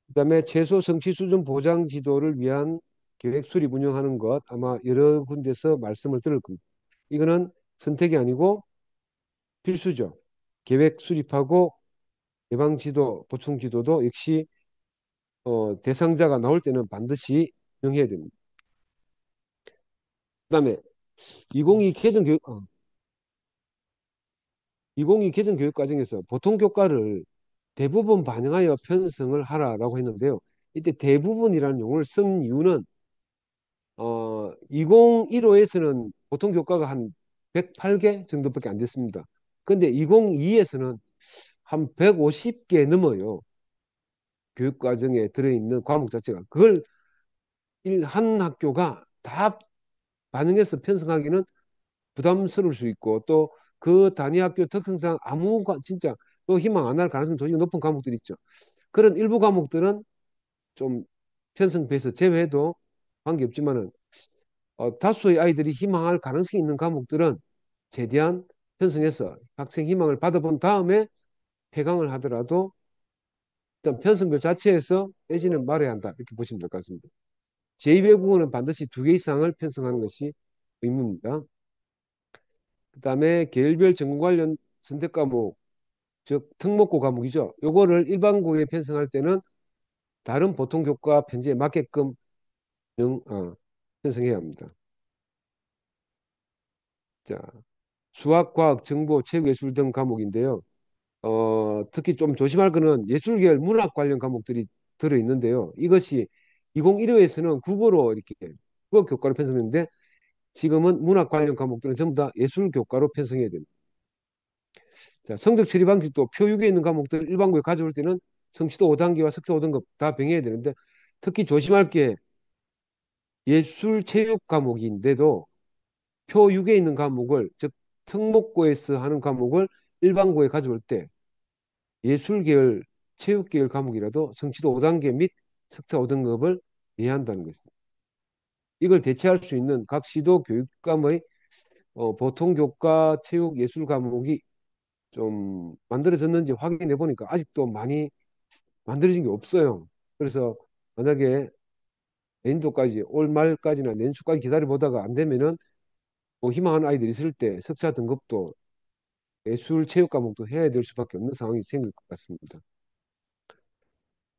그다음에 최소 성취 수준 보장 지도를 위한 계획 수립 운영하는 것 아마 여러 군데서 말씀을 들을 겁니다. 이거는 선택이 아니고 필수죠. 계획 수립하고 예방 지도, 보충 지도도 역시 대상자가 나올 때는 반드시 운영해야 됩니다. 그다음에 2022 개정 교육 2022 개정 교육 과정에서 보통 교과를 대부분 반영하여 편성을 하라라고 했는데요. 이때 대부분이라는 용어를 쓴 이유는 2015에서는 보통 교과가 한 108개 정도밖에 안 됐습니다. 근데 2022에서는 한 150개 넘어요. 교육 과정에 들어있는 과목 자체가. 그걸 한 학교가 다 반영해서 편성하기는 부담스러울 수 있고 또 그 단위 학교 특성상 진짜 또 희망 안 할 가능성이 조금 높은 과목들이 있죠. 그런 일부 과목들은 좀 편성 배에서 제외해도 관계없지만은 다수의 아이들이 희망할 가능성이 있는 과목들은 최대한 편성해서 학생 희망을 받아본 다음에 폐강을 하더라도 일단 편성별 자체에서 빼지는 말아야 한다 이렇게 보시면 될 것 같습니다. 제2외국어는 반드시 2개 이상을 편성하는 것이 의무입니다. 그 다음에 계열별 전공 관련 선택 과목, 즉 특목고 과목이죠. 요거를 일반고에 편성할 때는 다른 보통 교과 편제에 맞게끔 편성해야 합니다. 자, 수학, 과학, 정보, 체육, 예술 등 과목인데요. 특히 좀 조심할 거는 예술계열 문학 관련 과목들이 들어 있는데요. 이것이 2015에서는 국어로 이렇게 국어 교과로 편성했는데 지금은 문학 관련 과목들은 전부 다 예술 교과로 편성해야 됩니다. 자, 성적 처리 방식도 표 6에 있는 과목들 일반고에 가져올 때는 성취도 5단계와 석표 5등급 다 병해야 되는데 특히 조심할 게 예술 체육 과목인데도 표 6에 있는 과목을 즉 특목고에서 하는 과목을 일반고에 가져올 때 예술 계열, 체육 계열 과목이라도 성취도 5단계 및 석차 5등급을 내야 한다는 것입니다. 이걸 대체할 수 있는 각 시도 교육감의 보통 교과, 체육, 예술 과목이 좀 만들어졌는지 확인해 보니까 아직도 많이 만들어진 게 없어요. 그래서 만약에 내년도까지 올 말까지나 내년 초까지 기다려 보다가 안 되면은 뭐 희망하는 아이들이 있을 때 석차 등급도 예술 체육 과목도 해야 될 수밖에 없는 상황이 생길 것 같습니다.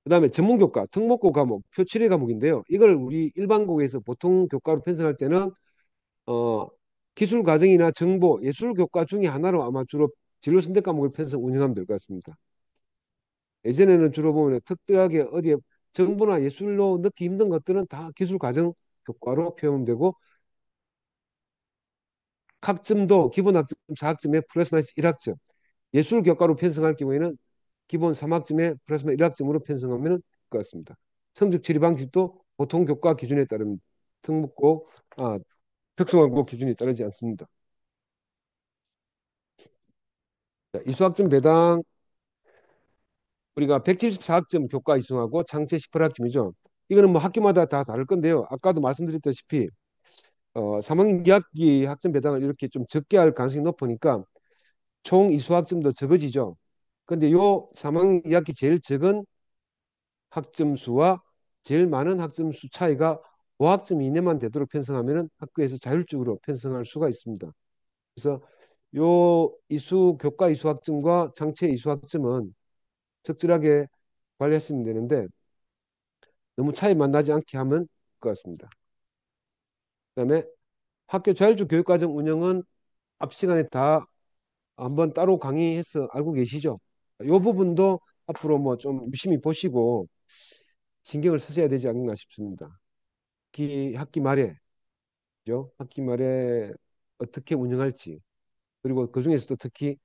그다음에 전문교과, 특목고 과목, 표칠의 과목인데요. 이걸 우리 일반고에서 보통 교과로 편성할 때는 어, 기술 과정이나 정보, 예술 교과 중에 하나로 아마 주로 진로 선택 과목을 편성 운영하면 될 것 같습니다. 예전에는 주로 보면 특별하게 어디에 정보나 예술로 넣기 힘든 것들은 다 기술 과정 교과로 표현되고 학점도 기본 학점 4학점에 플러스 마이너스 1학점, 예술 교과로 편성할 경우에는 기본 3학점에 플러스 마이너스 1학점으로 편성하면 될 것 같습니다. 성적 처리 방식도 보통 교과 기준에 따른 특목고, 특성화고 기준에 따르지 않습니다. 자, 이수학점 배당 우리가 174학점 교과 이수하고 창체 18학점이죠. 이거는 뭐 학기마다 다 다를 건데요. 아까도 말씀드렸다시피 3학년 2학기 학점 배당을 이렇게 좀 적게 할 가능성이 높으니까 총 이수학점도 적어지죠. 근데 요 3학년 2학기 제일 적은 학점 수와 제일 많은 학점 수 차이가 5학점 이내만 되도록 편성하면 학교에서 자율적으로 편성할 수가 있습니다. 그래서 요 이수 교과 이수학점과 장체 이수학점은 적절하게 관리했으면 되는데 너무 차이 만나지 않게 하면 될 것 같습니다. 그다음에 학교 자율적 교육과정 운영은 앞 시간에 다 한번 따로 강의해서 알고 계시죠? 이 부분도 앞으로 뭐 좀 유심히 보시고 신경을 쓰셔야 되지 않나 싶습니다. 학기 말에, 그죠? 학기 말에 어떻게 운영할지, 그리고 그 중에서도 특히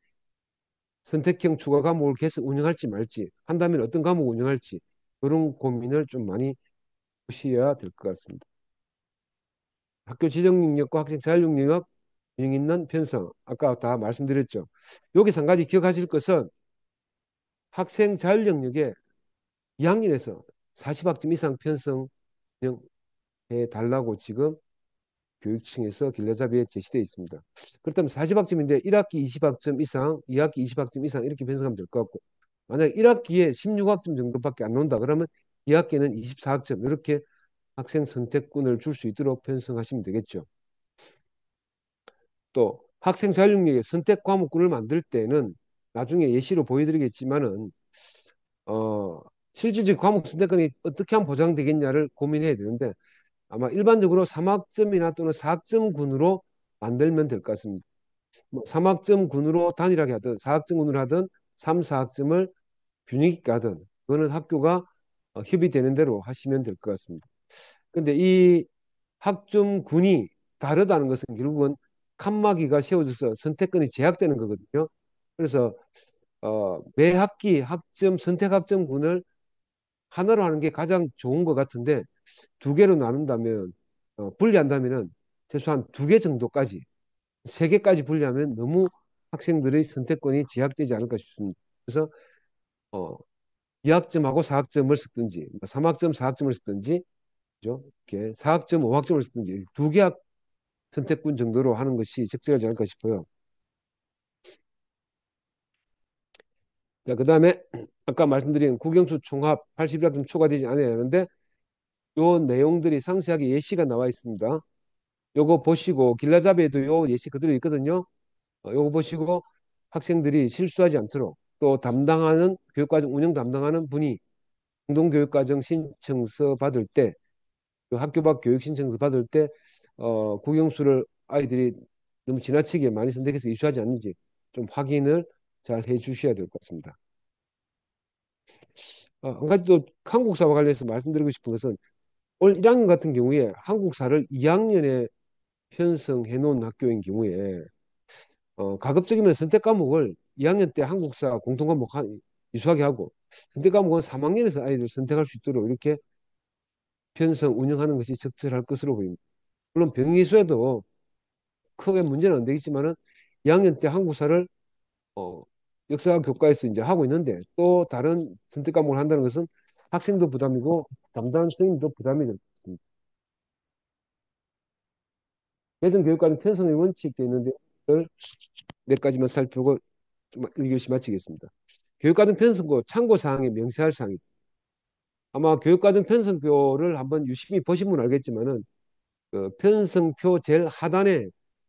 선택형 추가 과목을 계속 운영할지 말지, 한다면 어떤 과목 운영할지, 그런 고민을 좀 많이 보셔야 될 것 같습니다. 학교 지정 능력과 학생 자율 능력 유형 있는 편성, 아까 다 말씀드렸죠. 여기서 한 가지 기억하실 것은 학생 자율 영역에 2학년에서 40학점 이상 편성해 달라고 지금 교육청에서 길라잡이에 제시되어 있습니다. 그렇다면 40학점인데 1학기 20학점 이상, 2학기 20학점 이상 이렇게 편성하면 될 것 같고 만약 1학기에 16학점 정도밖에 안 나온다 그러면 2학기에는 24학점 이렇게 학생 선택권을 줄 수 있도록 편성하시면 되겠죠. 또 학생 자율능력의 선택 과목군을 만들 때는 나중에 예시로 보여드리겠지만은 어, 실질적 과목 선택권이 어떻게 하면 보장되겠냐를 고민해야 되는데 아마 일반적으로 3학점이나 또는 4학점군으로 만들면 될 것 같습니다. 뭐 3학점군으로 단일하게 하든 4학점군으로 하든 3, 4학점을 균형 있게 하든 그거는 학교가 협의되는 대로 하시면 될 것 같습니다. 근데 이 학점군이 다르다는 것은 결국은 칸막이가 세워져서 선택권이 제약되는 거거든요. 그래서 매 학기 학점 선택 학점군을 하나로 하는 게 가장 좋은 것 같은데 두 개로 나눈다면 분리한다면은 최소한 두 개 정도까지 세 개까지 분리하면 너무 학생들의 선택권이 제약되지 않을까 싶습니다. 그래서 어, 2학점하고 4학점을 쓰든지 3학점 4학점을 쓰든지 그죠? 이렇게 4학점 5학점을 쓰든지 두 개 선택군 정도로 하는 것이 적절하지 않을까 싶어요. 자, 그다음에 아까 말씀드린 국영수 총합 81학점 초과되지 않아야 하는데 요 내용들이 상세하게 예시가 나와 있습니다. 요거 보시고 길라잡이에도 요 예시 그대로 있거든요. 요거 보시고 학생들이 실수하지 않도록 또 담당하는 교육과정 운영 담당하는 분이 공동교육과정 신청서 받을 때 학교 밖 교육 신청서 받을 때 국영수를 아이들이 너무 지나치게 많이 선택해서 이수하지 않는지 좀 확인을 잘 해주셔야 될 것 같습니다. 한 가지 또 한국사와 관련해서 말씀드리고 싶은 것은 올 1학년 같은 경우에 한국사를 2학년에 편성해 놓은 학교인 경우에 가급적이면 선택 과목을 2학년 때 한국사 공통 과목 이수하게 하고 선택 과목은 3학년에서 아이들 선택할 수 있도록 이렇게 편성 운영하는 것이 적절할 것으로 보입니다. 물론 병리수에도 크게 문제는 안 되겠지만은 2학년 때 한국사를 어, 역사 교과에서 이제 하고 있는데 또 다른 선택 과목을 한다는 것은 학생도 부담이고 담당 선생님도 부담이 될 것입니다. 예전 교육과는 편성의 원칙도 있는데 이걸 몇 가지만 살펴보고 좀 1교시 마치겠습니다. 교육과정 편성고 참고사항에 명시할 사항이 아마 교육과정 편성표를 한번 유심히 보신 분 알겠지만은 그 편성표 제일 하단에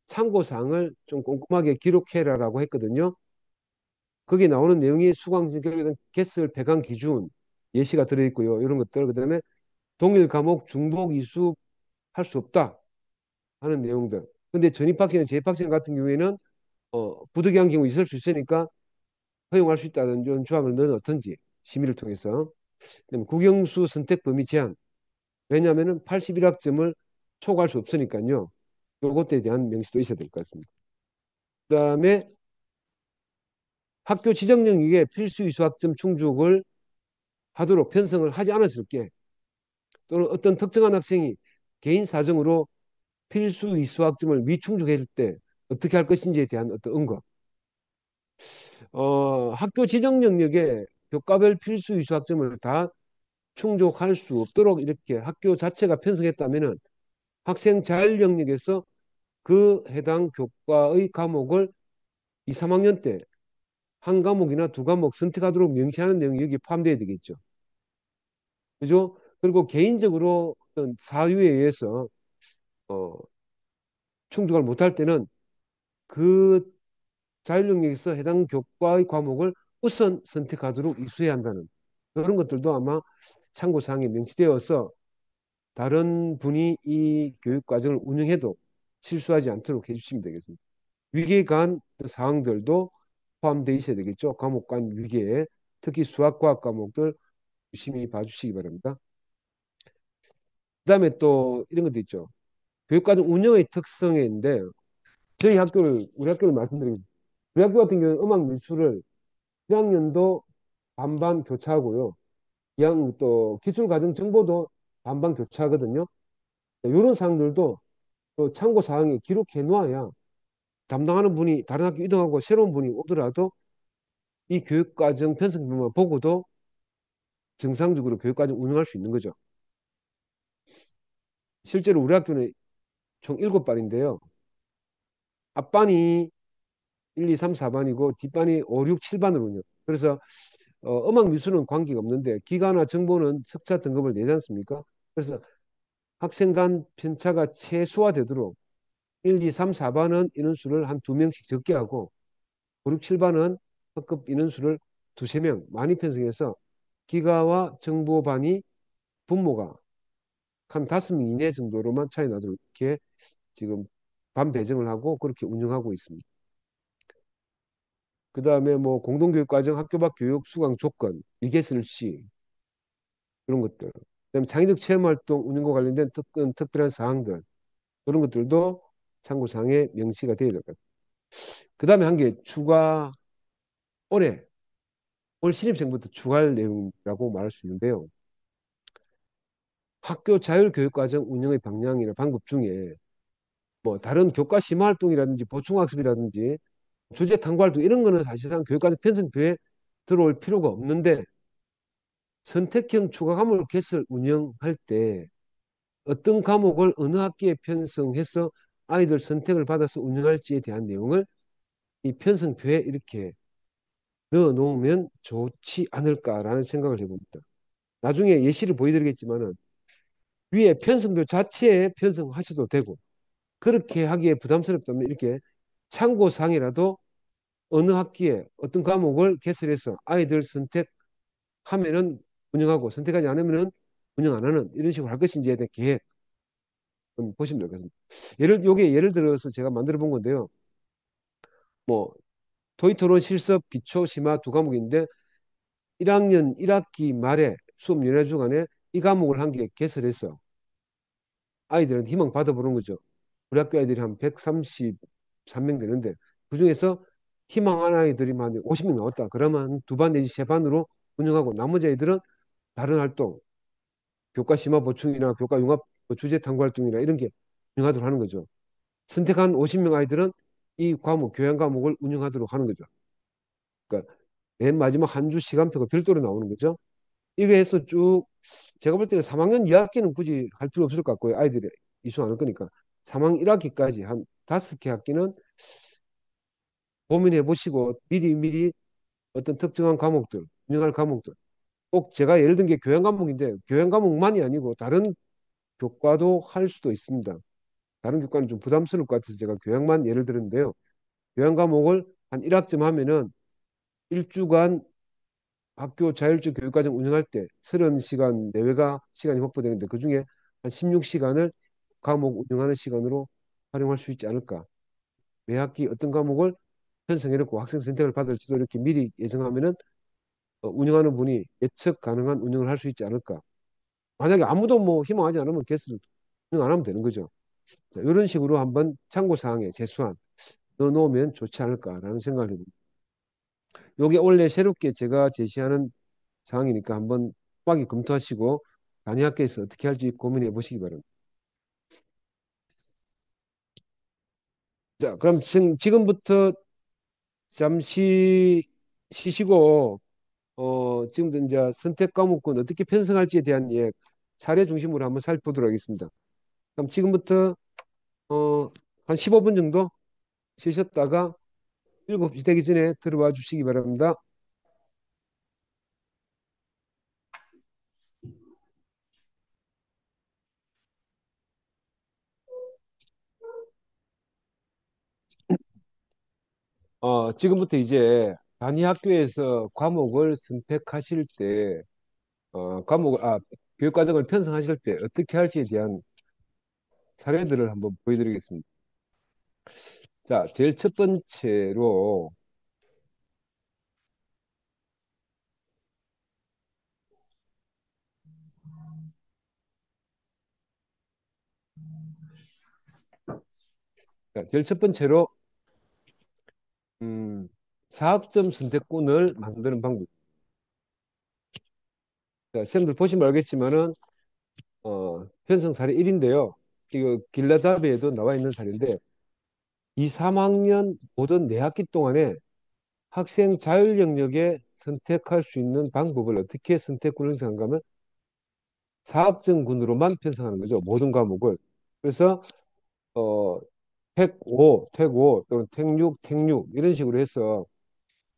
참고사항을 좀 꼼꼼하게 기록해라라고 했거든요. 거기 나오는 내용이 수강생 결국에는 개설 배강 기준 예시가 들어있고요. 이런 것들 그다음에 동일 과목 중복 이수할 수 없다 하는 내용들. 근데 전입학생, 재입학생 같은 경우에는 부득이한 경우 있을 수 있으니까 허용할 수 있다는 이런 조항을 넣어놓든지 심의를 통해서. 그다음에 국영수 선택 범위 제한. 왜냐하면은 81학점을 초과할 수 없으니까요. 요것에 대한 명시도 있어야 될 것 같습니다. 그다음에 학교 지정 영역에 필수 이수학점 충족을 하도록 편성을 하지 않았을 게 또는 어떤 특정한 학생이 개인 사정으로 필수 이수학점을 미충족했을 때 어떻게 할 것인지에 대한 어떤 언급. 학교 지정 영역에 교과별 필수 이수학점을 다 충족할 수 없도록 이렇게 학교 자체가 편성했다면은 학생 자율 영역에서 그 해당 교과의 과목을 2, 3학년 때 한 과목이나 두 과목 선택하도록 명시하는 내용이 여기 포함되어야 되겠죠. 그죠? 그리고 개인적으로 어떤 사유에 의해서 어, 충족을 못할 때는 그 자율 영역에서 해당 교과의 과목을 우선 선택하도록 이수해야 한다는 그런 것들도 아마 참고사항에 명시되어서 다른 분이 이 교육과정을 운영해도 실수하지 않도록 해주시면 되겠습니다. 위계에 관한 사항들도 포함되어 있어야 되겠죠. 과목 간 위계에 특히 수학, 과학 과목들 유심히 봐주시기 바랍니다. 그다음에 또 이런 것도 있죠. 교육과정 운영의 특성인데 우리 학교를 말씀드리겠습니다. 우리 학교 같은 경우는 음악 미술을 1학년도 반반 교차하고요. 2학년 또 기술과정 정보도 반반 교차하거든요. 이런 사항들도 또 참고 사항에 기록해 놓아야 담당하는 분이 다른 학교 이동하고 새로운 분이 오더라도 이 교육과정 편성표만 보고도 정상적으로 교육과정 운영할 수 있는 거죠. 실제로 우리 학교는 총 7반인데요. 앞반이 1, 2, 3, 4반이고 뒷반이 5, 6, 7반으로 운영. 그래서 음악 미술은 관계가 없는데 기가나 정보는 석차 등급을 내지 않습니까? 그래서 학생 간 편차가 최소화되도록 1, 2, 3, 4반은 인원수를 한 2명씩 적게 하고 5, 6, 7반은 학급 인원수를 2, 3명 많이 편성해서 기가와 정보반이 분모가 한 5명 이내 정도로만 차이 나도록 이렇게 지금 반 배정을 하고 그렇게 운영하고 있습니다. 그 다음에 뭐 공동교육과정, 학교 밖 교육 수강 조건, 위계설 시 이런 것들. 그다음에 창의적 체험활동 운영과 관련된 특별한 사항들 그런 것들도 참고사항에 명시가 되어야 될 것 같습니다. 그 다음에 한 개 추가 올 신입생부터 추가할 내용이라고 말할 수 있는데요. 학교 자율교육과정 운영의 방향이나 방법 중에 뭐 다른 교과 심화 활동이라든지 보충학습이라든지 주제 탐구 활동 이런 거는 사실상 교육과정 편성표에 들어올 필요가 없는데 선택형 추가 과목을 개설 운영할 때 어떤 과목을 어느 학기에 편성해서 아이들 선택을 받아서 운영할지에 대한 내용을 이 편성표에 이렇게 넣어 놓으면 좋지 않을까라는 생각을 해봅니다. 나중에 예시를 보여드리겠지만은 위에 편성표 자체에 편성하셔도 되고 그렇게 하기에 부담스럽다면 이렇게 참고사항이라도 어느 학기에 어떤 과목을 개설해서 아이들 선택하면은 운영하고 선택하지 않으면은 운영 안 하는 이런 식으로 할 것인지에 대한 계획 보시면 될 것 같습니다. 요게 예를 들어서 제가 만들어 본 건데요. 뭐 토익토론 실습 기초 심화 두 과목인데 1학년 1학기 말에 수업 연회 주간에 이 과목을 한 개 개설해서 아이들한테 희망 받아보는 거죠. 우리 학교 아이들이 한 133명 되는데 그중에서 희망한 아이들이 한 50명 나왔다. 그러면 두 반 내지 세 반으로 운영하고 나머지 아이들은 다른 활동, 교과 심화 보충이나 교과 융합 주제 탐구 활동이나 이런 게 운영하도록 하는 거죠. 선택한 50명 아이들은 이 과목, 교양 과목을 운영하도록 하는 거죠. 그러니까 맨 마지막 한 주 시간표가 별도로 나오는 거죠. 이거 해서 쭉 제가 볼 때는 3학년 2학기는 굳이 할 필요 없을 것 같고요. 아이들이 이수 안 할 거니까 3학년 1학기까지 한 5개 학기는 고민해 보시고 미리 어떤 특정한 과목들, 운영할 과목들 꼭 제가 예를 든 게 교양 과목인데 교양 과목만이 아니고 다른 교과도 할 수도 있습니다. 다른 교과는 좀 부담스러울 것 같아서 제가 교양만 예를 들었는데요. 교양 과목을 한 1학점 하면은 1주간 학교 자율적 교육과정 운영할 때 30시간 내외가 시간이 확보되는데 그중에 한 16시간을 과목 운영하는 시간으로 활용할 수 있지 않을까. 매 학기 어떤 과목을 편성해놓고 학생 선택을 받을지도 이렇게 미리 예정하면은 운영하는 분이 예측 가능한 운영을 할 수 있지 않을까. 만약에 아무도 뭐 희망하지 않으면 개수 운영 안 하면 되는 거죠. 이런 식으로 한번 참고사항에 재수한 넣어놓으면 좋지 않을까라는 생각을 해봅니다. 요게 원래 새롭게 제가 제시하는 사항이니까 한번 빡이 검토하시고 단위학교에서 어떻게 할지 고민해 보시기 바랍니다. 자, 그럼 지금부터 잠시 쉬시고 지금부터 이제 선택 과목군 어떻게 편성할지에 대한 사례 중심으로 한번 살펴보도록 하겠습니다. 그럼 지금부터 한 15분 정도 쉬셨다가 7시 되기 전에 들어와 주시기 바랍니다. 지금부터 이제 단위 학교에서 과목을 선택하실 때, 교육과정을 편성하실 때 어떻게 할지에 대한 사례들을 한번 보여드리겠습니다. 자, 제일 첫 번째로, 제일 첫 번째로, 4학점 선택권을 만드는 방법. 자, 선생님들 보시면 알겠지만은, 편성 사례 1인데요. 이거 길라잡이에도 나와 있는 사례인데, 2, 3학년 모든 4학기 동안에 학생 자율 영역에 선택할 수 있는 방법을 어떻게 선택군을 생각하면 4학점군으로만 편성하는 거죠. 모든 과목을. 그래서 어, 택 5 또는 택6 이런 식으로 해서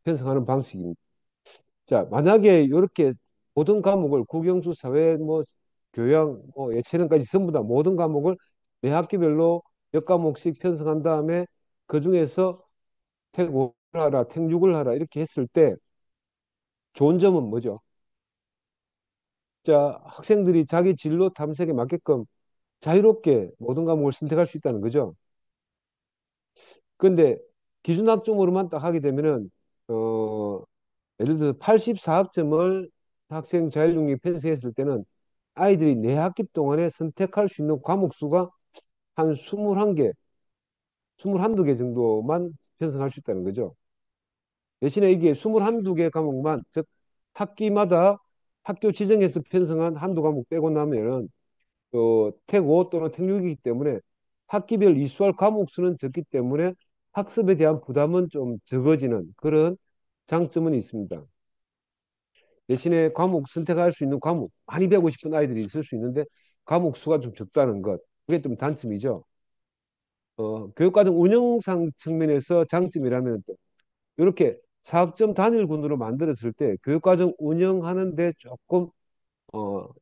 편성하는 방식입니다. 자, 만약에 이렇게 모든 과목을 국영수, 사회, 뭐 교양, 뭐 예체능까지 전부 다 모든 과목을 매 학기별로 몇 과목씩 편성한 다음에 그 중에서 택5를 하라, 택6을 하라 이렇게 했을 때 좋은 점은 뭐죠? 자, 학생들이 자기 진로 탐색에 맞게끔 자유롭게 모든 과목을 선택할 수 있다는 거죠. 근데 기준 학점으로만 딱 하게 되면은 예를 들어서 84학점을 학생 자율영역 편성했을 때는 아이들이 4학기 동안에 선택할 수 있는 과목 수가 한 21개, 21개 정도만 편성할 수 있다는 거죠. 대신에 이게 21개 과목만, 즉 학기마다 학교 지정해서 편성한 한두 과목 빼고 나면은 택5 또는 택6이기 때문에 학기별 이수할 과목 수는 적기 때문에 학습에 대한 부담은 좀 적어지는 그런 장점은 있습니다. 대신에 과목 선택할 수 있는 과목 많이 배우고 싶은 아이들이 있을 수 있는데 과목 수가 좀 적다는 것 그게 좀 단점이죠. 교육과정 운영상 측면에서 장점이라면 또 이렇게 4학점 단일군으로 만들었을 때 교육과정 운영하는데 조금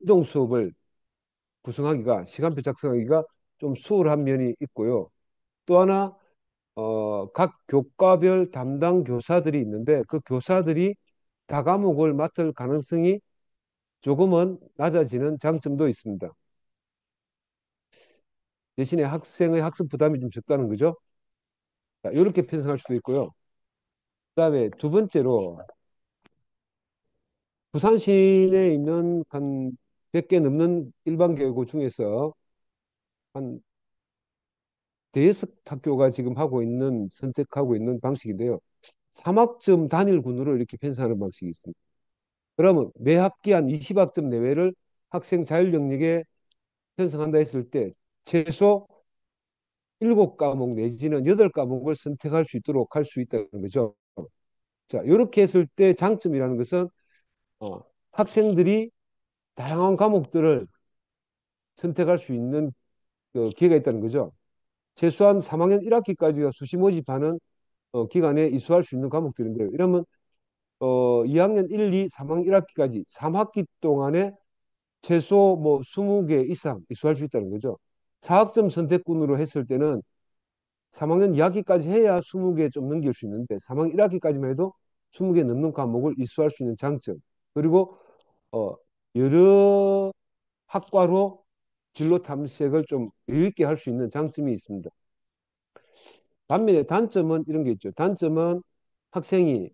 이동 수업을 구성하기가 시간표 작성하기가 좀 수월한 면이 있고요. 또 하나 각 교과별 담당 교사들이 있는데 그 교사들이 다 과목을 맡을 가능성이 조금은 낮아지는 장점도 있습니다. 대신에 학생의 학습 부담이 좀 적다는 거죠. 자, 이렇게 편성할 수도 있고요. 그다음에 두 번째로 부산 시내에 있는 한 100개 넘는 일반 교육고 중에서 한 대여섯 학교가 지금 선택하고 있는 방식인데요. 3학점 단일군으로 이렇게 편성하는 방식이 있습니다. 그러면 매 학기 한 20학점 내외를 학생 자율 영역에 편성한다 했을 때 최소 7과목 내지는 8과목을 선택할 수 있도록 할 수 있다는 거죠. 자, 이렇게 했을 때 장점이라는 것은 어, 학생들이 다양한 과목들을 선택할 수 있는 기회가 있다는 거죠. 최소한 3학년 1학기까지가 수시 모집하는 기간에 이수할 수 있는 과목들인데요. 이러면 2학년 1, 2, 3학년 1학기까지 3학기 동안에 최소 뭐 20개 이상 이수할 수 있다는 거죠. 4학점 선택군으로 했을 때는 3학년 2학기까지 해야 20개 좀 넘길 수 있는데 3학년 1학기까지만 해도 20개 넘는 과목을 이수할 수 있는 장점. 그리고 여러 학과로 진로 탐색을 좀 여유 있게 할 수 있는 장점이 있습니다. 반면에 단점은 이런 게 있죠. 단점은 학생이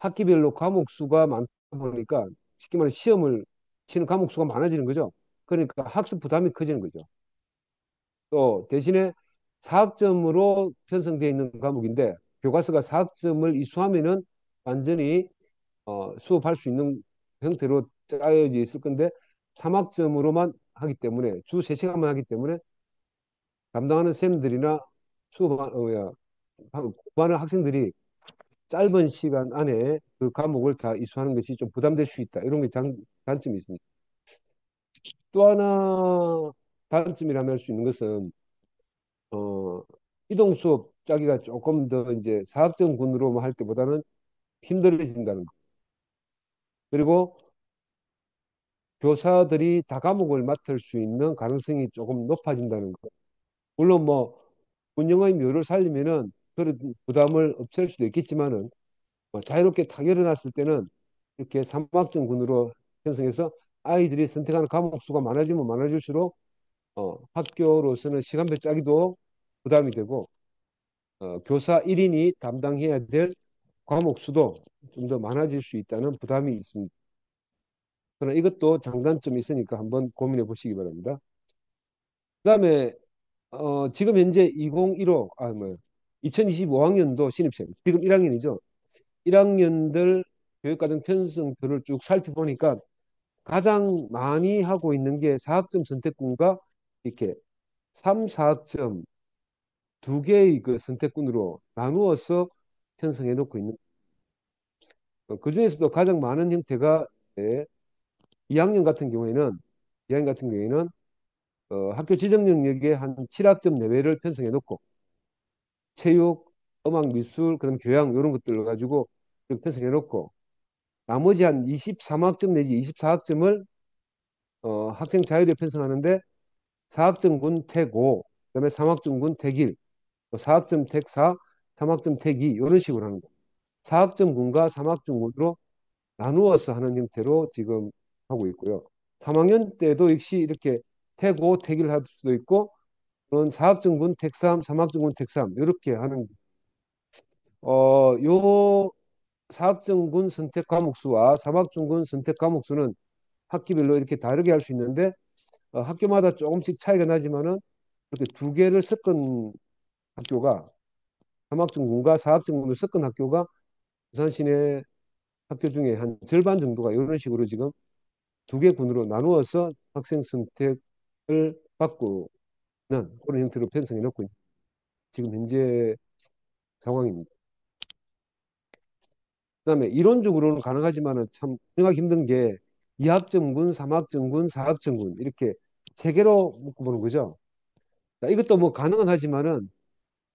학기별로 과목 수가 많다 보니까 쉽게 말해 시험을 치는 과목 수가 많아지는 거죠. 그러니까 학습 부담이 커지는 거죠. 또 대신에 4학점으로 편성되어 있는 과목인데 교과서가 4학점을 이수하면은 완전히 수업할 수 있는 형태로 짜여져 있을 건데 3학점으로만 하기 때문에 주 3시간만 하기 때문에 담당하는 쌤들이나 공부하는 학생들이 짧은 시간 안에 그 과목을 다 이수하는 것이 좀 부담될 수 있다. 이런 게 단점이 있습니다. 또 하나 단점이라면 할 수 있는 것은 어, 이동 수업 짜기가 조금 더 이제 사학점군으로 할 때보다는 힘들어진다는 거. 그리고 교사들이 다 과목을 맡을 수 있는 가능성이 조금 높아진다는 거. 물론 뭐 운영의 묘를 살리면은 그런 부담을 없앨 수도 있겠지만은 자유롭게 타결해놨을 때는 이렇게 삼학점군으로 편성해서 아이들이 선택하는 과목 수가 많아지면 많아질수록 학교로서는 시간표 짜기도 부담이 되고 교사 1인이 담당해야 될 과목 수도 좀 더 많아질 수 있다는 부담이 있습니다. 그러나 이것도 장단점이 있으니까 한번 고민해 보시기 바랍니다. 그다음에 지금 현재 2015, 2025학년도 신입생, 지금 1학년이죠. 1학년들 교육과정 편성표를 쭉 살펴보니까 가장 많이 하고 있는 게 4학점 선택군과 이렇게 3, 4학점 두 개의 그 선택군으로 나누어서 편성해 놓고 있는 그중에서도 가장 많은 형태가 2학년 같은 경우에는 2학년 같은 경우에는 학교 지정 영역에 한 7학점 내외를 편성해 놓고 체육, 음악, 미술, 그다음 교양 이런 것들을 가지고 이렇게 편성해 놓고 나머지 한 23학점 내지 24학점을 학생 자율에 편성하는데 4학점군 택5, 그다음에 3학점군 택1, 4학점 택4, 3학점 택2 이런 식으로 하는 거예요. 4학점군과 3학점군으로 나누어서 하는 형태로 지금 하고 있고요. 3학년 때도 역시 이렇게 택5, 택1 할 수도 있고 또는 4학점군 택3, 3학점군 택3 이렇게 하는 요 4학점군 선택 과목 수와 3학점군 선택 과목 수는 학기별로 이렇게 다르게 할 수 있는데 학교마다 조금씩 차이가 나지만은 이렇게 두 개를 섞은 학교가 3학점군과 4학점군을 섞은 학교가 부산 시내 학교 중에 한 절반 정도가 이런 식으로 지금 두 개 군으로 나누어서 학생 선택을 받고 있는 그런 형태로 편성해 놓고 있는 지금 현재 상황입니다. 그다음에 이론적으로는 가능하지만은 참 생각하기 힘든 게 2학점군, 3학점군, 4학점군 이렇게 세 개로 묶어보는 거죠. 자, 이것도 뭐 가능은 하지만은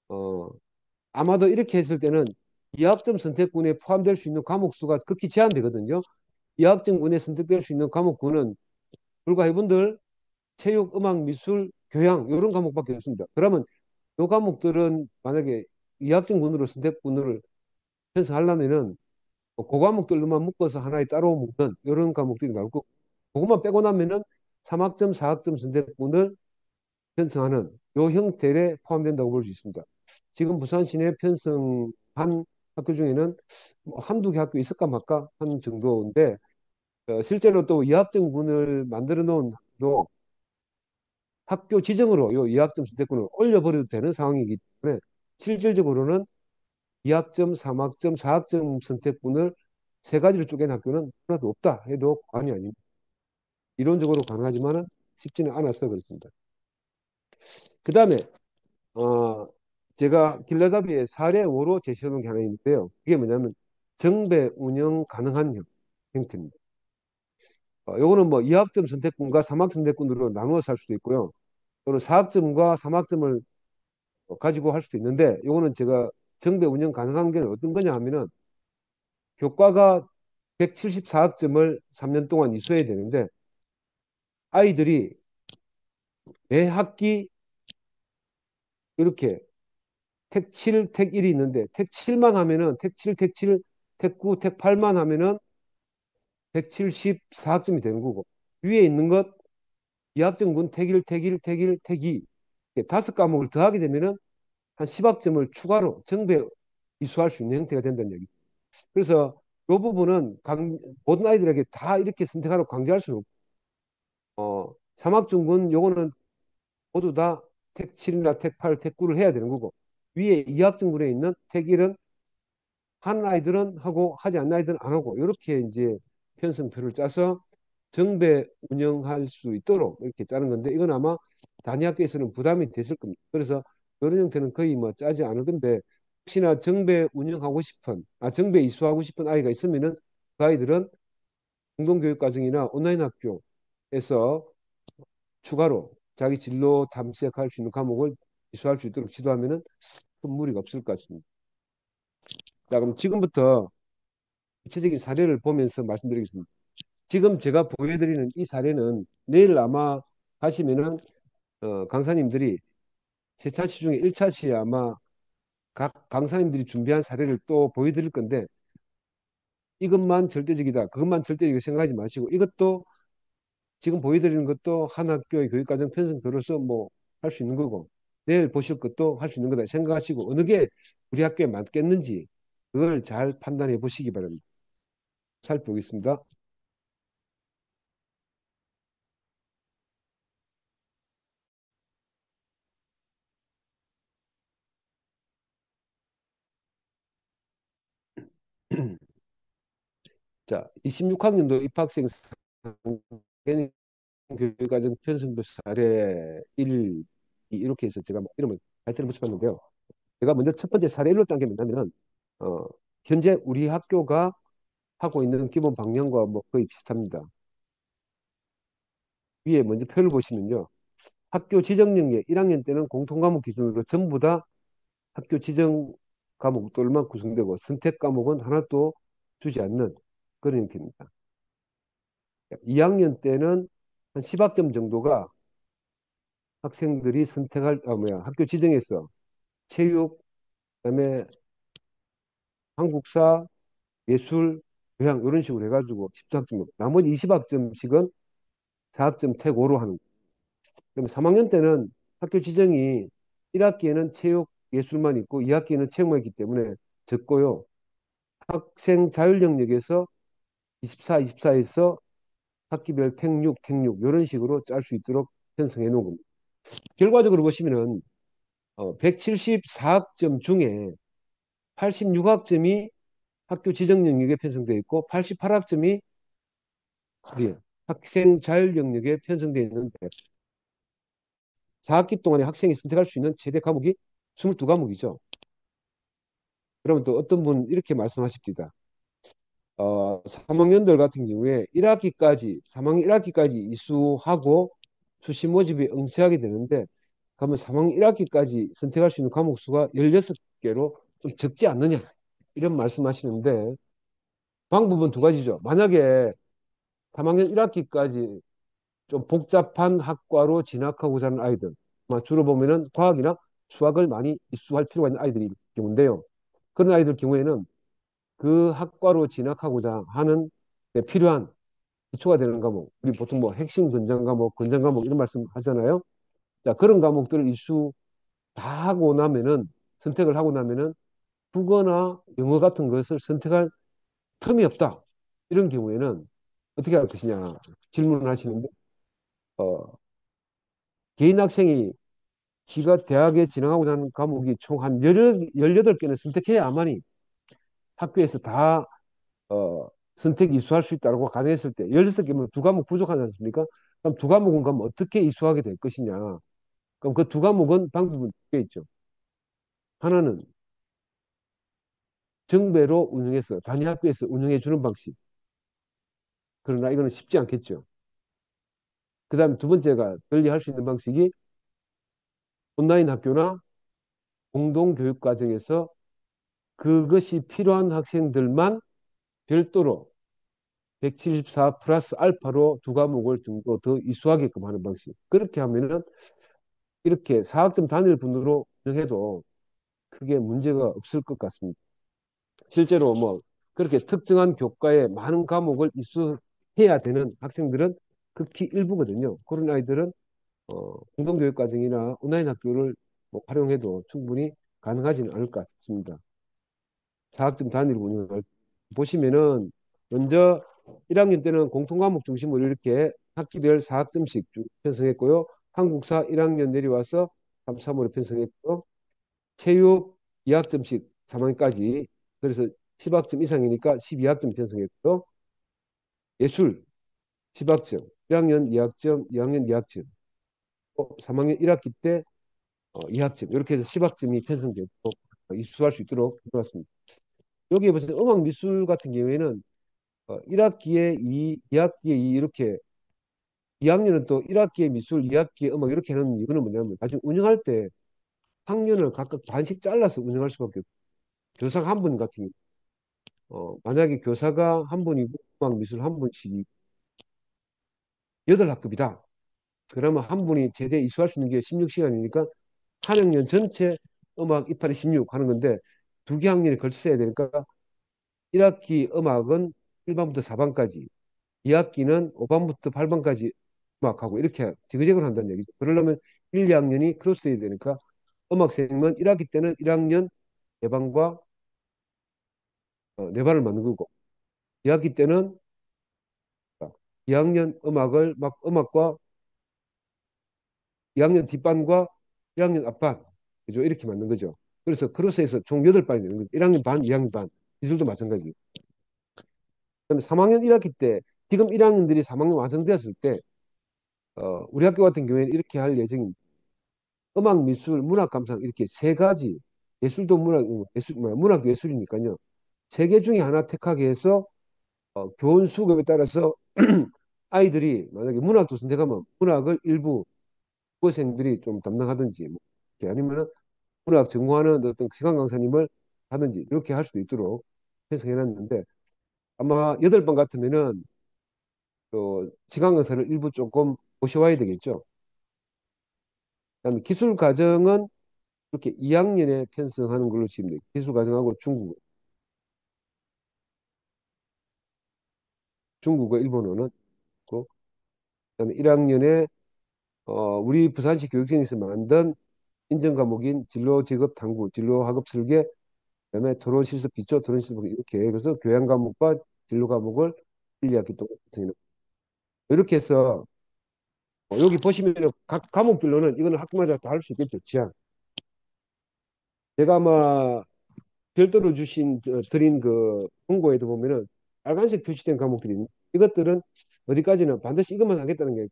어, 아마도 이렇게 했을 때는 2학점 선택군에 포함될 수 있는 과목 수가 극히 제한되거든요. 2학점군에 선택될 수 있는 과목군은 불과 이분들 체육, 음악, 미술, 교양 이런 과목밖에 없습니다. 그러면 이 과목들은 만약에 2학점군으로 선택군을 편성하려면은 그 과목들로만 묶어서 하나에 따로 묶는 이런 과목들이 나올 거고 그것만 빼고 나면은 3학점, 4학점 선택군을 편성하는 요 형태에 포함된다고 볼 수 있습니다. 지금 부산 시내 편성한 학교 중에는 뭐 한두 개 학교 있을까 말까 하는 정도인데 실제로 또 이학점군을 만들어 놓은 학교도 학교 지정으로 요 이학점 선택군을 올려버려도 되는 상황이기 때문에 실질적으로는 2학점, 3학점, 4학점 선택군을 세 가지로 쪼갠 학교는 하나도 없다 해도 과언이 아닙니다. 이론적으로 가능하지만은 쉽지는 않아서 그렇습니다. 그 다음에 제가 길라잡이의 사례5로 제시해놓은 게 하나 있는데요. 그게 뭐냐면 정배 운영 가능한 형태입니다. 요거는 뭐 2학점 선택군과 3학점 선택군으로 나누어서 할 수도 있고요. 또는 4학점과 3학점을 가지고 할 수도 있는데 요거는 제가 정배 운영 가능한 게 어떤 거냐 하면은 교과가 174학점을 3년 동안 이수해야 되는데 아이들이 매 학기 이렇게 택 7, 택 1이 있는데 택 7만 하면은 택 7, 택 7, 택 9, 택 8만 하면은 174학점이 되는 거고 위에 있는 것 2학점군 택 1, 택 1, 택 1, 택 2 다섯 과목을 더하게 되면은 한 10학점을 추가로 정배 이수할 수 있는 형태가 된다는 얘기. 그래서 이 부분은 모든 아이들에게 다 이렇게 선택하라고 강제할 수는 없고 3학점군 요거는 모두 다 택 7이나 택 8, 택 9를 해야 되는 거고 위에 2학점군에 있는 택 1은 하는 아이들은 하고 하지 않는 아이들은 안 하고 이렇게 이제 편성표를 짜서 정배 운영할 수 있도록 이렇게 짜는 건데 이건 아마 단위 학교에서는 부담이 됐을 겁니다. 그래서 이런 형태는 거의 뭐 짜지 않을 건데 혹시나 정배 운영하고 싶은 정배 이수하고 싶은 아이가 있으면은 그 아이들은 공동교육과정이나 온라인 학교에서 추가로 자기 진로 탐색할 수 있는 과목을 이수할 수 있도록 지도하면은 큰 무리가 없을 것 같습니다. 자, 그럼 지금부터 구체적인 사례를 보면서 말씀드리겠습니다. 지금 제가 보여드리는 이 사례는 내일 아마 하시면은 강사님들이 세 차시 중에 1차시에 아마 각 강사님들이 준비한 사례를 또 보여드릴 건데 이것만 절대적이다, 그것만 절대적이다 생각하지 마시고 이것도 지금 보여드리는 것도 한 학교의 교육과정 편성표로서 뭐 할 수 있는 거고 내일 보실 것도 할 수 있는 거다 생각하시고 어느 게 우리 학교에 맞겠는지 그걸 잘 판단해 보시기 바랍니다. 살펴보겠습니다. 자, 26학년도 입학생 상견 교육과정 편성표 사례 1, 2 이렇게 해서 제가 뭐 이름을 타이틀을 붙여봤는데요. 제가 먼저 첫 번째 사례 1로 딴 게 뭐냐면은 어, 현재 우리 학교가 하고 있는 기본 방향과 뭐 거의 비슷합니다. 위에 먼저 표를 보시면요. 학교 지정 영역 1학년 때는 공통 과목 기준으로 전부 다 학교 지정 과목들만 구성되고 선택 과목은 하나도 주지 않는 그런 형태입니다. 2학년 때는 한 10학점 정도가 학생들이 선택할 학교 지정에서 체육, 그다음에 한국사, 예술, 교양 이런 식으로 해가지고 10학점 나머지 20학점씩은 4학점 택5로 하는 거예요. 그럼 3학년 때는 학교 지정이 1학기에는 체육, 예술만 있고 2학기에는 체육만 있기 때문에 적고요. 학생 자율 영역에서 24, 24에서 학기별 택6, 택6 이런 식으로 짤 수 있도록 편성해 놓은 겁니다. 결과적으로 보시면은 174학점 중에 86학점이 학교 지정 영역에 편성되어 있고 88학점이 학생 자율 영역에 편성되어 있는데 4학기 동안에 학생이 선택할 수 있는 최대 과목이 22과목이죠. 그러면 또 어떤 분 이렇게 말씀하십니다. 3학년들 같은 경우에 1학기까지 3학년 1학기까지 이수하고 수시 모집에 응시하게 되는데 그러면 3학년 1학기까지 선택할 수 있는 과목 수가 16개로 좀 적지 않느냐 이런 말씀하시는데 방법은 두 가지죠. 만약에 3학년 1학기까지 좀 복잡한 학과로 진학하고자 하는 아이들 주로 보면은 과학이나 수학을 많이 이수할 필요가 있는 아이들일 경우인데요. 그런 아이들 경우에는 그 학과로 진학하고자 하는 데 필요한 기초가 되는 과목, 우리 보통 뭐 핵심 권장 과목, 권장 과목 이런 말씀 하잖아요. 자, 그런 과목들을 이수 다 하고 나면은, 선택을 하고 나면은 국어나 영어 같은 것을 선택할 틈이 없다. 이런 경우에는 어떻게 할 것이냐 질문을 하시는데, 어, 개인 학생이 지가 대학에 진학하고자 하는 과목이 총 한 18개는 선택해야만이 학교에서 다 선택 이수할 수 있다고 가정했을 때 16개면 두 과목 부족하지 않습니까? 그럼 두 과목은 그럼 어떻게 이수하게 될 것이냐? 그럼 그 두 과목은 방법은 두 개 있죠. 하나는 정배로 운영해서 단위 학교에서 운영해 주는 방식. 그러나 이거는 쉽지 않겠죠. 그 다음에 두 번째가 널리 할 수 있는 방식이 온라인 학교나 공동교육 과정에서 그것이 필요한 학생들만 별도로 174 플러스 알파로 두 과목을 등도 더 이수하게끔 하는 방식. 그렇게 하면은 이렇게 4학점 단일 분으로 운영해도 크게 문제가 없을 것 같습니다. 실제로 뭐 그렇게 특정한 교과에 많은 과목을 이수해야 되는 학생들은 극히 일부거든요. 그런 아이들은 공동교육 과정이나 온라인 학교를 뭐 활용해도 충분히 가능하지는 않을 것 같습니다. 4학점 단위로 운영을 보시면은 먼저 1학년 때는 공통과목 중심으로 이렇게 학기별 4학점씩 편성했고요. 한국사 1학년 내려와서 3, 3으로 편성했고 체육 2학점씩 3학년까지 그래서 10학점 이상이니까 12학점 편성했고요. 예술 10학점 1학년 2학점, 2학년 2학점 3학년 1학기 때 2학점 이렇게 해서 10학점이 편성되고 이수할 수 있도록 해놨습니다. 여기에 보세요. 음악 미술 같은 경우에는 1학기에 2학기에 2 이렇게 2학년은 또 1학기에 미술, 2학기에 음악 이렇게 하는 이유는 뭐냐면 나중에 운영할 때 학년을 각각 반씩 잘라서 운영할 수밖에 없어요. 교사 한 분 같은 경우 만약에 교사가 한 분이고 음악 미술 한 분씩 8학급이다. 그러면 한 분이 제대 이수할 수 있는 게 16시간이니까 한 학년 전체 음악 이파리 16 하는 건데 두 개 학년이 걸쳐서 해야 되니까 1학기 음악은 1반부터 4반까지 2학기는 5반부터 8반까지 음악하고 이렇게 지그재그로 한다는 얘기죠. 그러려면 1, 2학년이 크로스 해야 되니까 음악생은 1학기 때는 1학년 4반과 4반을 맞는 거고 2학기 때는 2학년 음악을 막 음악과 2학년 뒷반과 1학년 앞반 그죠? 이렇게 맞는 거죠. 그래서 크로스해서 총 8반이 되는 거죠. 1학년 반, 2학년 반 이들도 마찬가지. 그다음에 3학년 1학기 때 지금 1학년들이 3학년 완성되었을 때 우리 학교 같은 경우에는 이렇게 할 예정입니다. 음악, 미술, 문학, 감상 이렇게 세 가지 예술도 문학, 문학도 예술이니까요. 세 개 중에 하나 택하게 해서 교원 수급에 따라서 아이들이 만약에 문학도 선택하면 문학을 일부 국어생들이 좀 담당하든지 뭐 이렇게 아니면은 문학 전공하는 어떤 시간 강사님을 하든지 이렇게 할 수도 있도록 해석해 놨는데 아마 8번 같으면은 시간 강사를 일부 조금 모셔와야 되겠죠. 그다음에 기술 과정은 이렇게 2학년에 편성하는 걸로 지금 돼요. 기술 과정하고 중국어, 일본어는 있고, 그다음에 1학년에 우리 부산시 교육청에서 만든 인정 과목인 진로 직업 탐구, 진로 학업 설계, 그다음에 토론 실습 기초, 토론 실습 이렇게 그래서 교양 과목과 진로 과목을 1, 2학기 동안 편성해요. 이렇게 해서 여기 보시면 각 과목별로는 이거는 학교마다 다 할 수 있겠죠. 제한. 제가 아마 별도로 드린 그 공고에도 보면은 빨간색 표시된 과목들이 있는 이것들은 어디까지는 반드시 이것만 하겠다는 게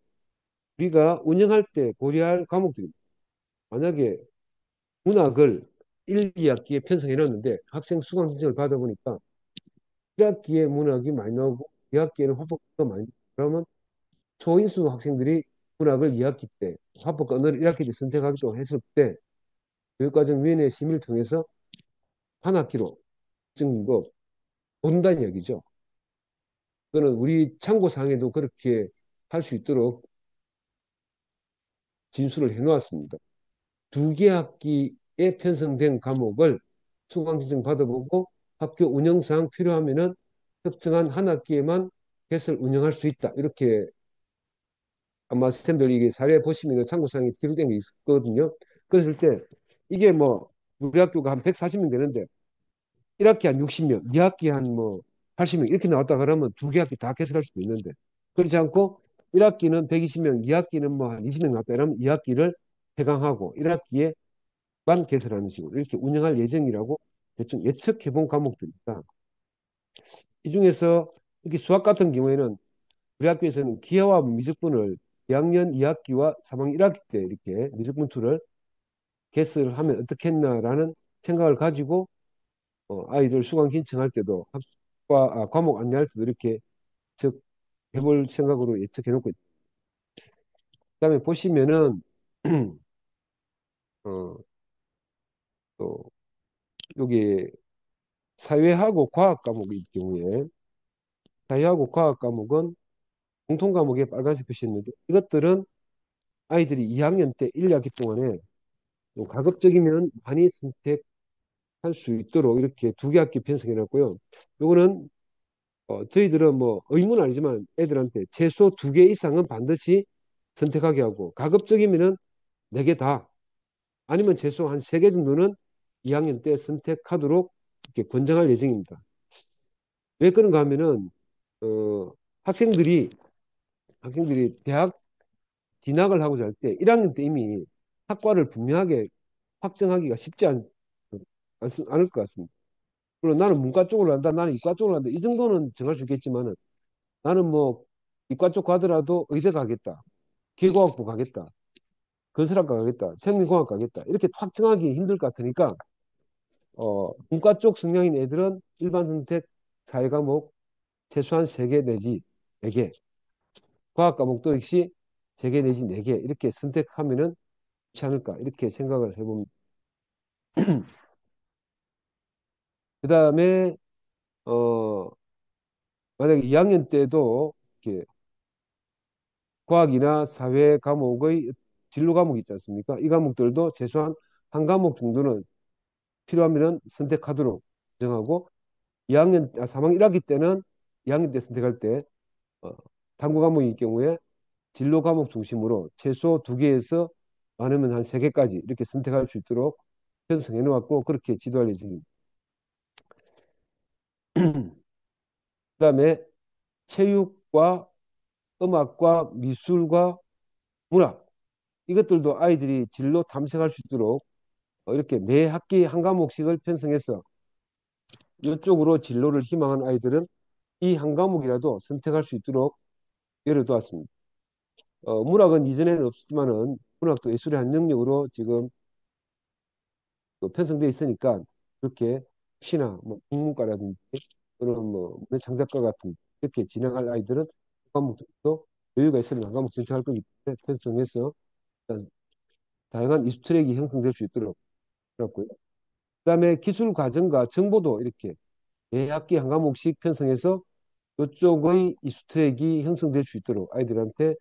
우리가 운영할 때 고려할 과목들입니다. 만약에 문학을 1, 2학기에 편성해 놨는데 학생 수강 신청을 받아보니까 1학기에 문학이 많이 나오고 2학기에는 화법가 많이 나오고 그러면 초인수 학생들이 문학을 2학기 때 화법과 언어를 1학기 때 선택하기도 했을 때 교육과정위원회 심의를 통해서 한 학기로 증거 본다는 얘기죠. 그거는 우리 참고사항에도 그렇게 할 수 있도록 진술을 해놓았습니다. 두 개 학기에 편성된 과목을 수강 신청 받아보고 학교 운영상 필요하면은 특정한 한 학기에만 해설 운영할 수 있다. 이렇게 아마 선생님들 이게 사례 보시면 참고사항이 기록된 게 있거든요. 그랬을 때 이게 뭐 우리 학교가 한 140명 되는데 1학기 한 60명, 2학기 한 뭐 80명 이렇게 나왔다 그러면 두 개 학기 다 개설할 수도 있는데 그렇지 않고 1학기는 120명, 2학기는 뭐 한 20명 나왔다 그러면 2학기를 폐강하고 1학기에만 개설하는 식으로 이렇게 운영할 예정이라고 대충 예측해 본 과목들입니다. 이 중에서 이렇게 수학 같은 경우에는 우리 학교에서는 기하와 미적분을 2학년 2학기와 3학년 1학기 때 이렇게 미적분 툴을 개설을 하면 어떻겠나라는 생각을 가지고 아이들 수강 신청할 때도 과목 안내할 때도 이렇게 즉 해볼 생각으로 예측해 놓고 있다. 그다음에 보시면은 어, 또 여기 사회하고 과학 과목의 경우에 사회하고 과학 과목은 공통 과목에 빨간색 표시했는데 이것들은 아이들이 2학년 때 1학기 동안에 좀 가급적이면 많이 선택할 수 있도록 이렇게 두 개 학기 편성해 놨고요. 요거는 저희들은 뭐 의무는 아니지만 애들한테 최소 두 개 이상은 반드시 선택하게 하고 가급적이면은 네 개 다 아니면 최소 한 세 개 정도는 2학년 때 선택하도록 이렇게 권장할 예정입니다. 왜 그런가 하면은 어, 학생들이 대학 진학을 하고자 할 때 1학년 때 이미 학과를 분명하게 확정하기가 쉽지 않을 것 같습니다. 물론 나는 문과 쪽으로 한다, 나는 이과 쪽으로 한다 이 정도는 정할 수 있겠지만은 나는 뭐 이과 쪽 가더라도 의대 가겠다, 기계공학부 가겠다, 건설학과 가겠다, 생명공학 가겠다 이렇게 확정하기 힘들 것 같으니까 문과 쪽 성향인 애들은 일반 선택 사회 과목 최소한 3개 내지 4개, 과학 과목도 역시 3개 내지 4개 이렇게 선택하면은 좋지 않을까 이렇게 생각을 해봅니다. 그 다음에 어 만약에 2학년 때도 이렇게 과학이나 사회 과목의 진로 과목이 있지 않습니까? 이 과목들도 최소한 한 과목 정도는 필요하면 선택하도록 정하고 3학년 1학기 때는 2학년 때 선택할 때 어, 탐구 과목일 경우에 진로 과목 중심으로 최소 두 개에서 많으면 한 세 개까지 이렇게 선택할 수 있도록 편성해 놓았고 그렇게 지도할 예정입니다. 그다음에 체육과 음악과 미술과 문학 이것들도 아이들이 진로 탐색할 수 있도록 이렇게 매 학기 한 과목씩을 편성해서 이쪽으로 진로를 희망하는 아이들은 이 한 과목이라도 선택할 수 있도록 열어두었습니다. 문학은 이전에는 없었지만은 문학도 예술의 한 영역으로 지금 편성되어 있으니까 그렇게 혹시나 뭐 국문과라든지 또는 뭐 문해창작과 같은 이렇게 진행할 아이들은 그 과목도 여유가 있으면 한 과목 선택할 거기 때문에 편성해서 일단 다양한 이수 트랙이 형성될 수 있도록 그렇고요. 그다음에 기술 과정과 정보도 이렇게 매 학기 한 과목씩 편성해서 이쪽의 이수 트랙이 형성될 수 있도록 아이들한테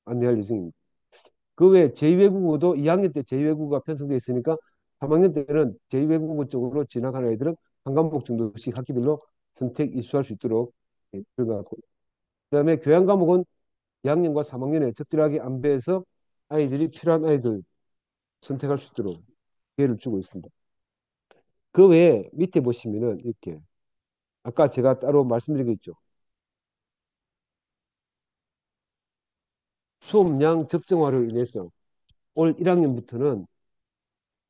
안내할 예정입니다. 그 외에 제2외국어도 2학년 때 제2외국어가 편성되어 있으니까 3학년 때는 제2외국어 쪽으로 진학하는 아이들은 한 과목 정도씩 학기별로 선택 이수할 수 있도록 들어가고 그다음에 교양 과목은 2학년과 3학년에 적절하게 안배해서 아이들이 필요한 아이들 선택할 수 있도록 기회를 주고 있습니다. 그 외에 밑에 보시면은 이렇게 아까 제가 따로 말씀드리겠죠. 수업량 적정화로 인해서 올 1학년부터는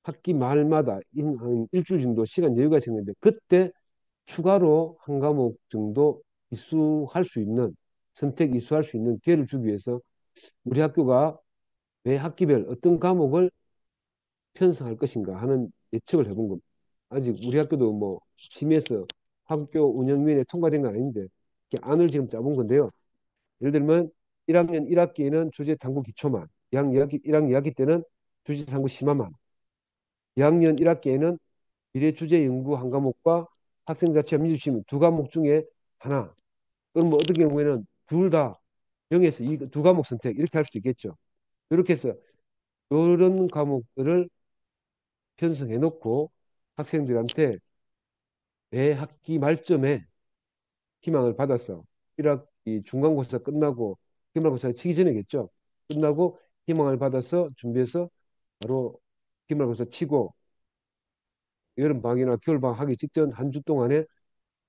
학기 말마다 한 일주일 정도 시간 여유가 생겼는데 그때 추가로 한 과목 정도 이수할 수 있는 선택 이수할 수 있는 기회를 주기 위해서 우리 학교가 매 학기별 어떤 과목을 편성할 것인가 하는 예측을 해본 겁니다. 아직 우리 학교도 뭐 심의해서 학교 운영위원회 통과된 건 아닌데 이렇게 안을 지금 짜본 건데요. 예를 들면 1학년 1학기에는 주제 탐구 기초만, 1학년 2학기 때는 주제 탐구 심화만, 2학년 1학기에는 미래 주제 연구 한 과목과 학생 자체와 민주주의 두 과목 중에 하나. 그럼 뭐 어떤 경우에는 둘 다 0에서 이 두 과목 선택 이렇게 할 수도 있겠죠. 이렇게 해서 이런 과목들을 편성해 놓고 학생들한테 매 학기 말쯤에 희망을 받아서 1학기 중간고사 끝나고 기말고사 치기 전에겠죠. 끝나고 희망을 받아서 준비해서 바로 기말고사 치고 여름방학이나 겨울방학 하기 직전 한 주 동안에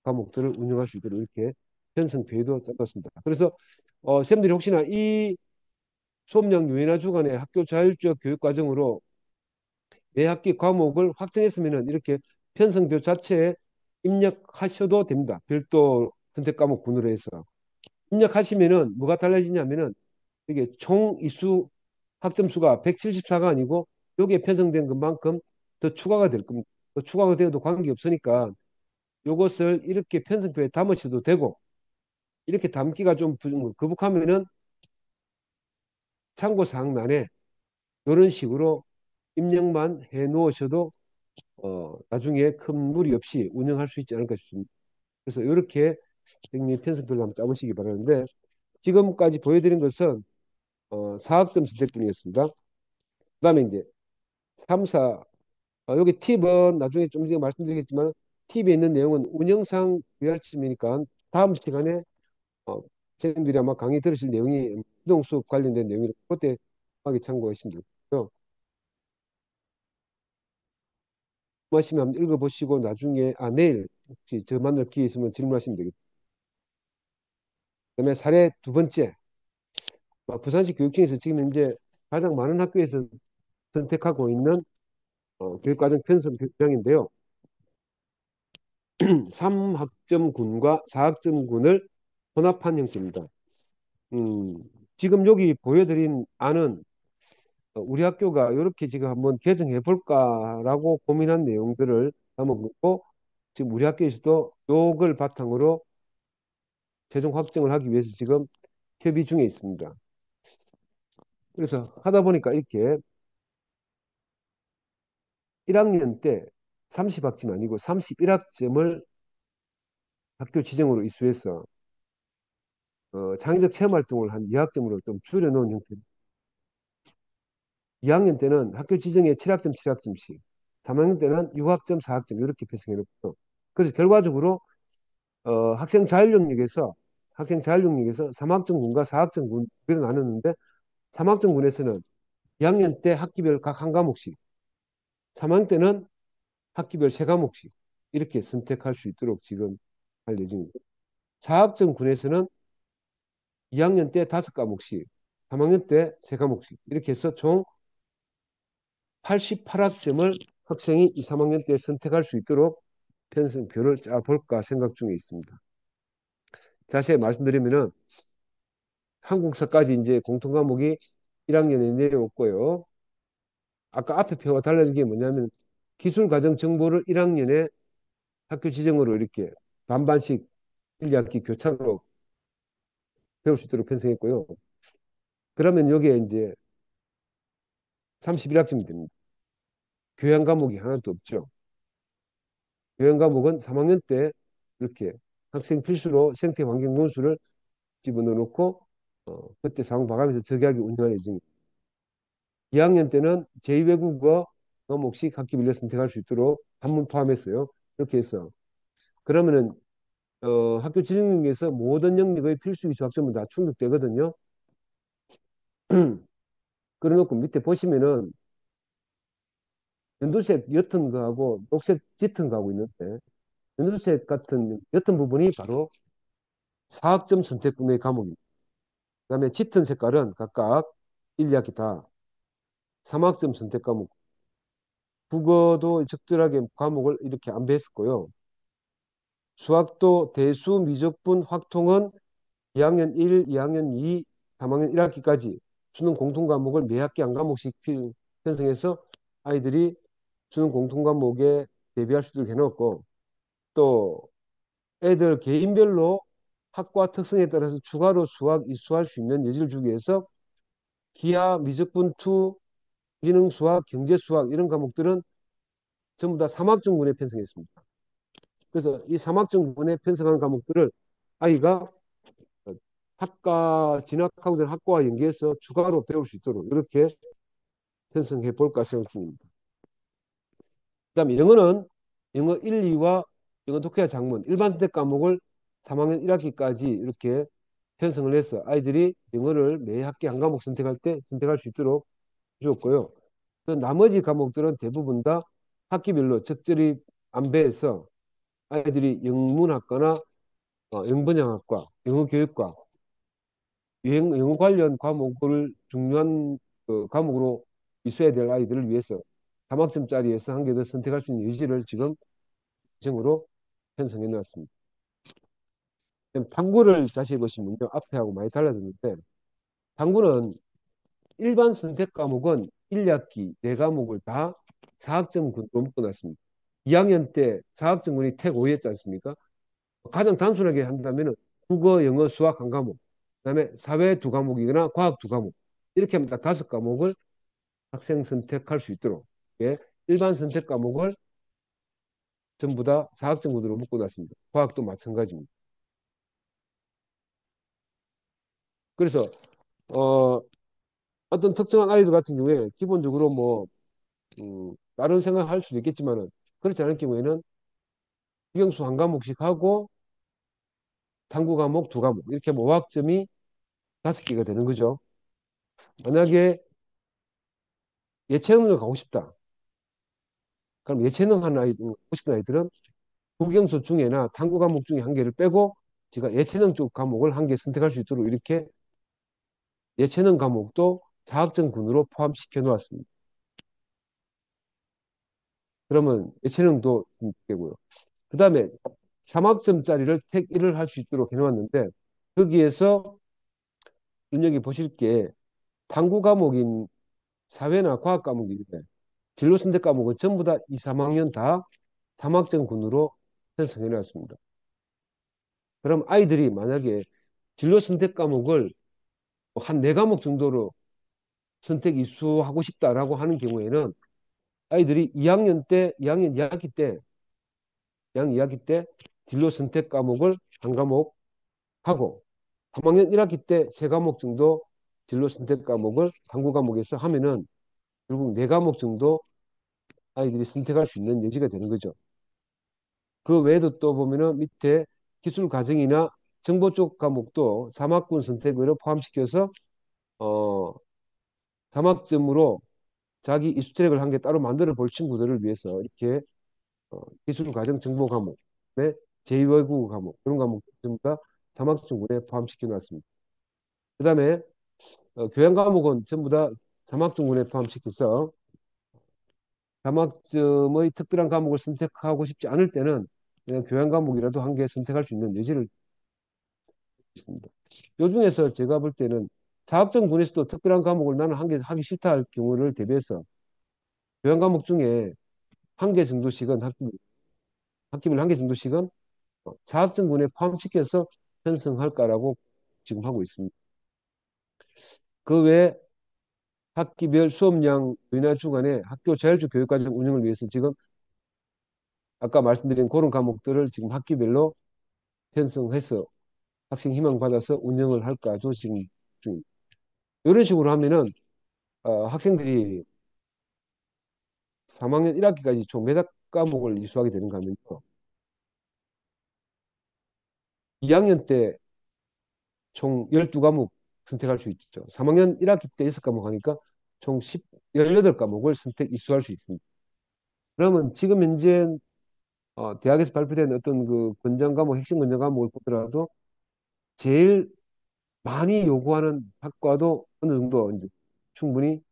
과목들을 운영할 수 있도록 이렇게 편성표에도 짜놨습니다. 그래서 쌤들이 혹시나 이 수업량 유인화 주간의 학교 자율적 교육 과정으로 매 학기 과목을 확정했으면은 이렇게 편성표 자체에 입력하셔도 됩니다. 별도 선택 과목 군으로 해서 입력하시면은 뭐가 달라지냐면은 이게 총 이수 학점수가 174가 아니고 여기에 편성된 것만큼 더 추가가 될 겁니다. 더 추가가 되어도 관계없으니까 이것을 이렇게 편성표에 담으셔도 되고 이렇게 담기가 좀 거북하면은 참고사항란에 이런 식으로 입력만 해 놓으셔도 나중에 큰 무리 없이 운영할 수 있지 않을까 싶습니다. 그래서 이렇게 선생님 편성표를 한번 짜보시기 바라는데 지금까지 보여드린 것은 사학점 선택분이었습니다. 그다음에 이제 3, 4 여기 팁은 나중에 좀 전에 말씀드리겠지만 팁에 있는 내용은 운영상 가르침이니까 다음 시간에 어, 선생님들이 아마 강의 들으실 내용이 부동 수업 관련된 내용이라 그때 하게 참고하시면 되고요. 말씀하시면 한번 읽어보시고 나중에 내일 혹시 저 만날 기회 있으면 질문하시면 되겠습니다. 그다음에 사례 두 번째 부산시 교육청에서 지금 현재 가장 많은 학교에서 선택하고 있는 교육과정 편성 교양인데요. 3학점군과 4학점군을 혼합한 형태입니다. 음, 지금 여기 보여드린 안은 우리 학교가 이렇게 지금 한번 개정해 볼까라고 고민한 내용들을 담아보고 지금 우리 학교에서도 이걸 바탕으로 최종 확정을 하기 위해서 지금 협의 중에 있습니다. 그래서 하다 보니까 이렇게 1학년 때 30학점 아니고 31학점을 학교 지정으로 이수해서 창의적 체험 활동을 한 2학점으로 좀 줄여놓은 형태입니다. 2학년 때는 학교 지정에 7학점, 7학점씩, 3학년 때는 6학점, 4학점 이렇게 편성해놓고 그래서 결과적으로 학생 자율 영역에서 3학점군과 4학점군 그래서 나눴는데 3학점군에서는 2학년 때 학기별 각 한 과목씩, 3학년 때는 학기별 세 과목씩 이렇게 선택할 수 있도록 지금 할 예정입니다. 4학점군에서는 2학년 때 다섯 과목씩, 3학년 때 세 과목씩 이렇게 해서 총 88학점을 학생이 2, 3학년 때 선택할 수 있도록 편성표를 짜볼까 생각 중에 있습니다. 자세히 말씀드리면은 한국사까지 이제 공통 과목이 1학년에 내려왔고요. 아까 앞에 표가 달라진 게 뭐냐면 기술과정 정보를 1학년에 학교 지정으로 이렇게 반반씩 1, 2학기 교차로 배울 수 있도록 편성했고요. 그러면 여기에 이제 31학점이 됩니다. 교양 과목이 하나도 없죠. 교양 과목은 3학년 때 이렇게 학생 필수로 생태 환경 논술을 집어넣어 놓고 그때 상황 봐가면서 저기하게 운영할 예정입니다. 2학년 때는 제2외국어 과목씩 학기별로 선택할 수 있도록 한문 포함했어요. 이렇게 해서 그러면은 학교 지정에서 모든 영역의 필수 이수 학점은 다 충족되거든요. 그래놓고 밑에 보시면은 연두색 옅은 거하고 녹색 짙은 거하고 있는데 연두색 같은 옅은 부분이 바로 4학점 선택분의 과목입니다. 그다음에 짙은 색깔은 각각 1, 2학기 다 3학점 선택 과목. 국어도 적절하게 과목을 이렇게 안배했었고요. 수학도 대수, 미적분, 확통은 2학년 1, 2학년 2, 3학년 1학기까지 수능 공통 과목을 매 학기 한 과목씩 편성해서 아이들이 수능 공통 과목에 대비할 수 있도록 해놓고 또 애들 개인별로 학과 특성에 따라서 추가로 수학 이수할 수 있는 여지를 주기 위해서 기하, 미적분 2, 기능 수학, 경제 수학 이런 과목들은 전부 다 3학점군에 편성했습니다. 그래서 이 3학점군에 편성한 과목들을 아이가 학과 진학하고 전 학과와 연계해서 추가로 배울 수 있도록 이렇게 편성해 볼까 생각 중입니다. 그다음에 영어는 영어 1, 2와 영어 독해와 작문 일반 선택 과목을 3학년 1학기까지 이렇게 편성을 해서 아이들이 영어를 매 학기 한 과목 선택할 때 선택할 수 있도록 주었고요. 그 나머지 과목들은 대부분 다 학기별로 적절히 안배해서 아이들이 영문학과나 영번영학과, 영어교육과, 영어 관련 과목을 중요한 과목으로 이수해야 될 아이들을 위해서 3학점짜리에서 한 개 더 선택할 수 있는 여지를 지금 정으로 편성해 놓았습니다. 탐구를 다시 보시면요. 앞에하고 많이 달라졌는데 탐구는 일반 선택 과목은 1학기 4과목을 다 4학점군으로 묶어놨습니다. 2학년 때 4학점군이 택 5였지 않습니까? 가장 단순하게 한다면 국어, 영어, 수학 한 과목, 그다음에 사회 두 과목이거나 과학 두 과목 이렇게 하면 딱 5과목을 학생 선택할 수 있도록 예, 일반 선택 과목을 전부 다 4학점군으로 묶어놨습니다. 과학도 마찬가지입니다. 그래서 어, 어떤 특정한 아이들 같은 경우에 기본적으로 뭐 다른 생각을 할 수도 있겠지만은 그렇지 않을 경우에는 국영수 한 과목씩 하고 탐구 과목 두 과목 이렇게 하면 5학점이 5개가 되는 거죠. 만약에 예체능을 가고 싶다. 그럼 예체능 하는 아이들, 하고 싶은 아이들은 국영수 중에나 탐구 과목 중에 한 개를 빼고 제가 예체능 쪽 과목을 한 개 선택할 수 있도록 이렇게 예체능 과목도 4학점군으로 포함시켜 놓았습니다. 그러면 예체능도 되고요. 그 다음에 3학점짜리를 택 1을 할 수 있도록 해놓았는데 거기에서 눈여겨 보실 게 탐구 과목인 사회나 과학 과목인데 진로 선택 과목은 전부 다 2, 3학년 다 3학점군으로 편성해 놨습니다. 그럼 아이들이 만약에 진로 선택 과목을 한 4과목 정도로 선택 이수하고 싶다라고 하는 경우에는 아이들이 2학년 때, 2학년 2학기 때, 2학년 2학기 때 진로 선택 과목을 한 과목 하고 3학년 1학기 때 3과목 정도 진로 선택 과목을 탐구 과목에서 하면은 결국 4과목 정도 아이들이 선택할 수 있는 여지가 되는 거죠. 그 외에도 또 보면은 밑에 기술 과정이나 정보 쪽 과목도 3학군 선택으로 포함시켜서 어 3학점으로 자기 이수 트랙을 한 개 따로 만들어 볼 친구들을 위해서 이렇게 기술 과정 정보 과목, 네, 제2외국어 과목 그런 과목 전부 다 3학점군에 포함시켜 놨습니다. 그다음에 교양 과목은 전부 다 3학점군에 포함시켜서 3학점의 특별한 과목을 선택하고 싶지 않을 때는 그냥 교양 과목이라도 한 개 선택할 수 있는 여지를 있습니다. 요 중에서 제가 볼 때는 4학점군에서도 특별한 과목을 나는 한 개 하기 싫다 할 경우를 대비해서 교양 과목 중에 한 개 정도씩은 학기별 한 개 정도씩은 4학점군에 포함시켜서 편성할까라고 지금 하고 있습니다. 그 외에 학기별 수업량 인하 주간에 학교 자율적 교육과정 운영을 위해서 지금 아까 말씀드린 그런 과목들을 지금 학기별로 편성해서 학생 희망 받아서 운영을 할까 죠 지금 중 이런 식으로 하면은 학생들이 3학년 1학기까지 총 몇 과목을 이수하게 되는가 하면요. 2학년 때 총 12과목 선택할 수 있죠. 3학년 1학기 때 6과목 하니까 총 18과목을 선택 이수할 수 있습니다. 그러면 지금 현재 대학에서 발표된 어떤 그 권장 과목, 핵심 권장 과목을 보더라도 제일 많이 요구하는 학과도 어느 정도 이제 충분히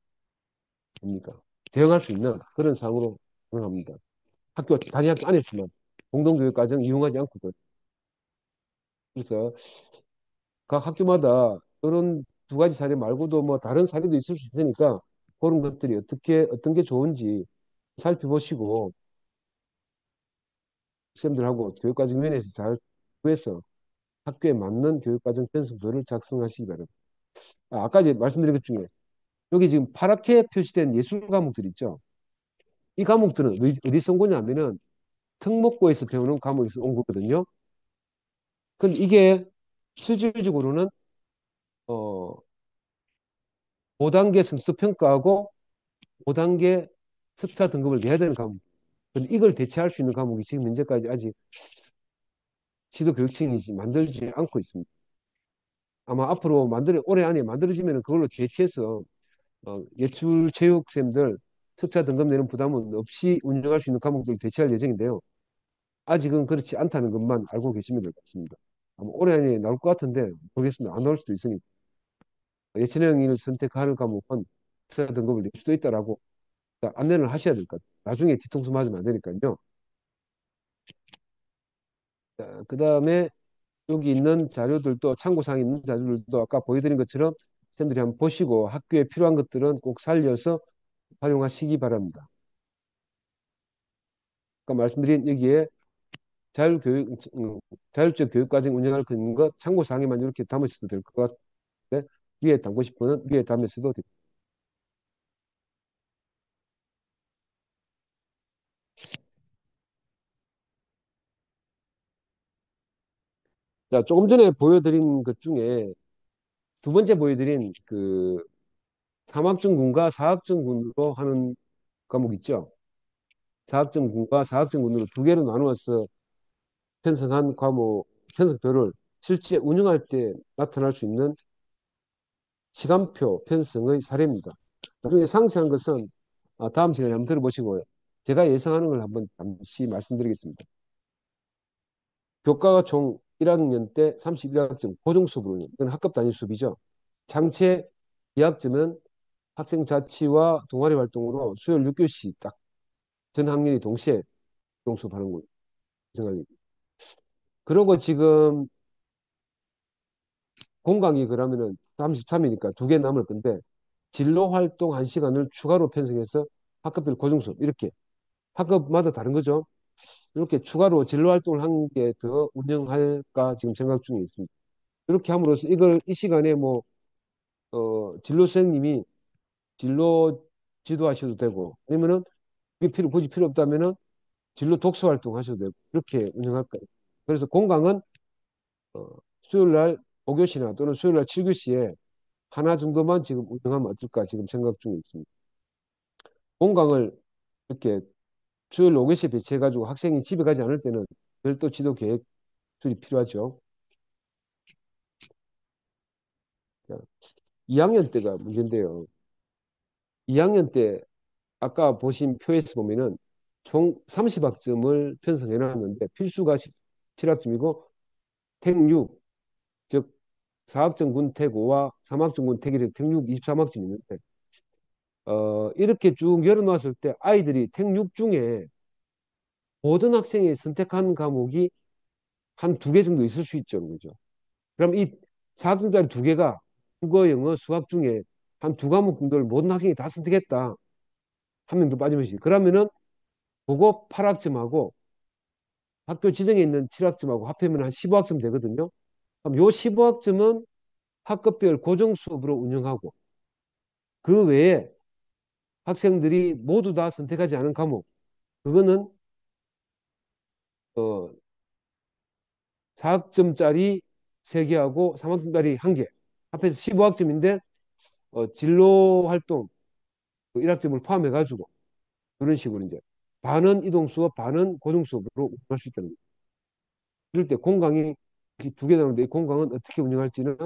뭡니까? 대응할 수 있는 그런 상으로 생각합니다. 단위 학교 안에서만 공동교육과정 이용하지 않거든. 그래서 각 학교마다 그런 두 가지 사례 말고도 뭐 다른 사례도 있을 수 있으니까 그런 것들이 어떤 게 좋은지 살펴보시고 학생들하고 교육과정위원회에서 잘 구해서 학교에 맞는 교육과정 편성도를 작성하시기 바랍니다. 아까 이제 말씀드린 것 중에 여기 지금 파랗게 표시된 예술 과목들 있죠. 이 과목들은 어디서 온 거냐 하면은 특목고에서 배우는 과목에서 온 거거든요. 근데 이게 실질적으로는 어 5단계 성취도 평가하고 5단계 석사 등급을 내야 되는 과목. 근데 이걸 대체할 수 있는 과목이 지금 현재까지 아직 지도교육청이 만들지 않고 있습니다. 아마 앞으로 올해 안에 만들어지면 그걸로 대체해서 예술 체육생들 특차 등급 내는 부담은 없이 운영할 수 있는 과목들을 대체할 예정인데요. 아직은 그렇지 않다는 것만 알고 계시면 될 것 같습니다. 아마 올해 안에 나올 것 같은데 모르겠습니다. 안 나올 수도 있으니까. 예체능을 선택하는 과목은 특차 등급을 낼 수도 있다라고 안내를 하셔야 될 것 같아요. 나중에 뒤통수 맞으면 안 되니까요. 그 다음에 여기 있는 자료들도 참고사항 있는 자료들도 아까 보여드린 것처럼 팬들이 한번 보시고 학교에 필요한 것들은 꼭 살려서 활용하시기 바랍니다. 아까 말씀드린 여기에 자율교육, 자율적 교육과정 운영할 수 있는 것 참고사항에만 이렇게 담으셔도 될 것 같은데 위에 담고 싶으면 위에 담으셔도 됩니다. 자, 조금 전에 보여드린 것 중에 두 번째 보여드린 그 3학점군과 4학점군으로 하는 과목 있죠. 4학점군과 4학점군으로 두 개로 나누어서 편성한 과목 편성표를 실제 운영할 때 나타날 수 있는 시간표 편성의 사례입니다. 나중에 상세한 것은 다음 시간에 한번 들어보시고요. 제가 예상하는 걸 한번 잠시 말씀드리겠습니다. 교과가 총 1학년 때 31학점 고정 수업으로 이건 학급 단위 수업이죠. 장체 2학점은 학생 자치와 동아리 활동으로 수요일 6교시 딱 전 학년이 동시에 고정 수업하는 거예요. 생각이. 그러고 지금 공강이 그러면은 33이니까 두 개 남을 건데 진로 활동 1시간을 추가로 편성해서 학급별 고정 수업 이렇게 학급마다 다른 거죠. 이렇게 추가로 진로 활동을 한 개 더 운영할까 지금 생각 중에 있습니다. 이렇게 함으로써 이걸 이 시간에 뭐 진로 선생님이 진로 지도하셔도 되고 아니면은 그게 굳이 필요 없다면은 진로 독서 활동 하셔도 되고 이렇게 운영할 거예요. 그래서 공강은 어, 수요일 날 5교시나 또는 수요일 날 7교시에 하나 정도만 지금 운영하면 어떨까 지금 생각 중에 있습니다. 공강을 이렇게 수요일 5교시에 배치해가지고 학생이 집에 가지 않을 때는 별도 지도 계획들이 필요하죠. 2학년 때가 문제인데요. 2학년 때 아까 보신 표에서 보면은 총 30학점을 편성해 놨는데 필수가 7학점이고 택6, 즉 4학점 군택 5와 3학점 군택 1에 택6 23학점이 있는데 이렇게 쭉 열어놨을 때 아이들이 택6 중에 모든 학생이 선택한 과목이 한 두 개 정도 있을 수 있죠. 그죠? 그럼 이 4학점짜리 두 개가 국어, 영어, 수학 중에 한 두 과목 정도를 모든 학생이 다 선택했다. 한 명도 빠짐없이. 그러면은 그거 8학점하고 학교 지정에 있는 7학점하고 합하면 한 15학점 되거든요. 그럼 요 15학점은 학급별 고정 수업으로 운영하고 그 외에 학생들이 모두 다 선택하지 않은 과목 그거는 4학점짜리 3개하고 3학점짜리 1개 합해서 15학점인데 진로 활동 1학점을 포함해 가지고 그런 식으로 이제 반은 이동 수업 반은 고정 수업으로 운영할 수 있다는 거예요. 이럴 때 공강이 두 개 나오는데 이 공강은 어떻게 운영할지는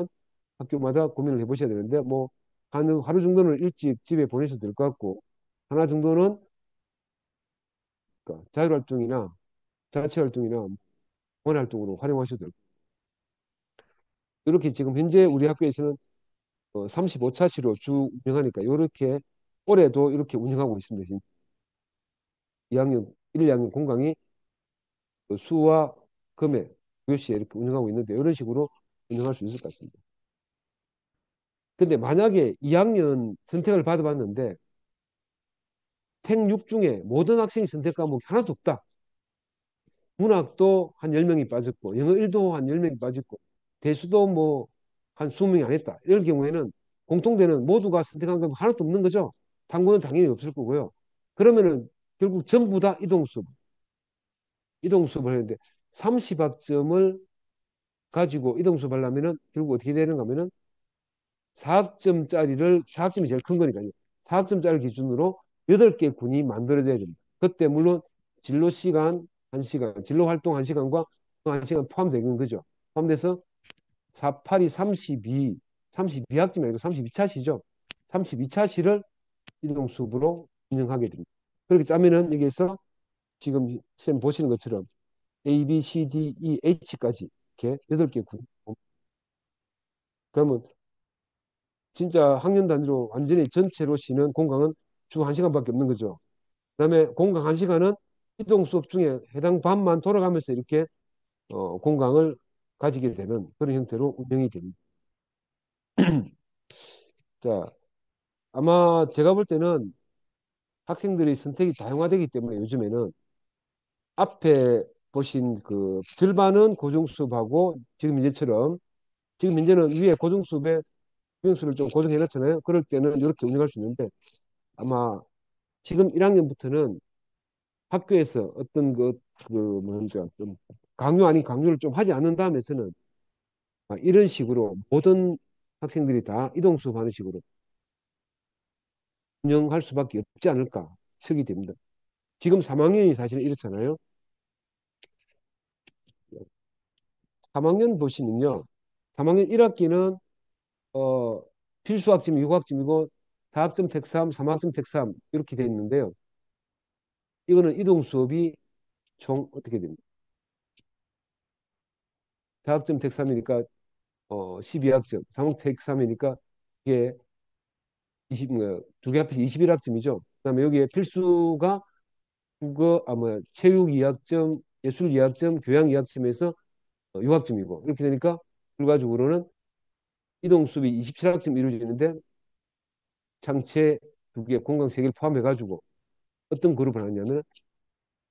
학교마다 고민을 해보셔야 되는데 뭐 하루 정도는 일찍 집에 보내셔도 될 것 같고 하나 정도는 그러니까 자율활동이나 자체활동이나 본활동으로 활용하셔도 되고 이렇게 지금 현재 우리 학교에서는 35차시로 쭉 운영하니까 이렇게 올해도 이렇게 운영하고 있습니다. 2학년 1, 2학년 공강이 수와 금에 교시에 이렇게 운영하고 있는데 이런 식으로 운영할 수 있을 것 같습니다. 근데 만약에 2학년 선택을 받아봤는데 택6 중에 모든 학생이 선택 과목이 하나도 없다. 문학도 한 10명이 빠졌고 영어 1도 한 10명이 빠졌고 대수도 뭐 한 20명이 안 했다. 이럴 경우에는 공통되는 모두가 선택한 건 하나도 없는 거죠. 탐구는 당연히 없을 거고요. 그러면은 결국 전부 다 이동 수업을 했는데 30학점을 가지고 이동 수업 하려면은 결국 어떻게 되는가 하면은 4학점이 제일 큰 거니까요. 4학점짜리 기준으로 8개 군이 만들어져야 됩니다. 그때 물론 진로 시간 1시간, 진로 활동 1시간과 1시간 포함되는 거죠. 포함돼서 48이 32학점이 아니고 32차시죠. 32차시를 이동수업으로 운영하게 됩니다. 그렇게 짜면은 여기에서 지금 쌤 보시는 것처럼 A, B, C, D, E, H까지 이렇게 8개 군. 그러면 진짜 학년 단위로 완전히 전체로 쉬는 공강은 주 1시간밖에 없는 거죠. 그다음에 공강 1시간은 이동 수업 중에 해당 반만 돌아가면서 이렇게 공강을 가지게 되는 그런 형태로 운영이 됩니다. 자, 아마 제가 볼 때는 학생들의 선택이 다양화되기 때문에 요즘에는 앞에 보신 그 절반은 고중수업하고 지금 현재처럼 지금 현재는 위에 고중수업에 수용수를 좀 고정해 놨잖아요. 그럴 때는 이렇게 운영할 수 있는데 아마 지금 1학년부터는 학교에서 어떤 뭔가 좀 강요 아닌 강요를 좀 하지 않는 다음에서는 이런 식으로 모든 학생들이 다 이동 수업하는 식으로 운영할 수밖에 없지 않을까 생각이 됩니다. 지금 3학년이 사실 이렇잖아요. 3학년 보시면요. 3학년 1학기는 필수 학점이 6학점이고 4학점 택3, 3학점 택3 이렇게 돼 있는데요. 이거는 이동 수업이 총 어떻게 됩니까? 4학점 택3이니까 12학점, 3학점 택3이니까 이게 2개 합해서 21학점이죠. 그다음에 여기에 필수가 체육 2학점, 예술 2학점, 교양 2학점에서 6학점이고 이렇게 되니까 결과적으로는 이동 수업이 27학점 이루어지는데 창체 2개, 공강 3개를 포함해가지고 어떤 그룹을 하냐면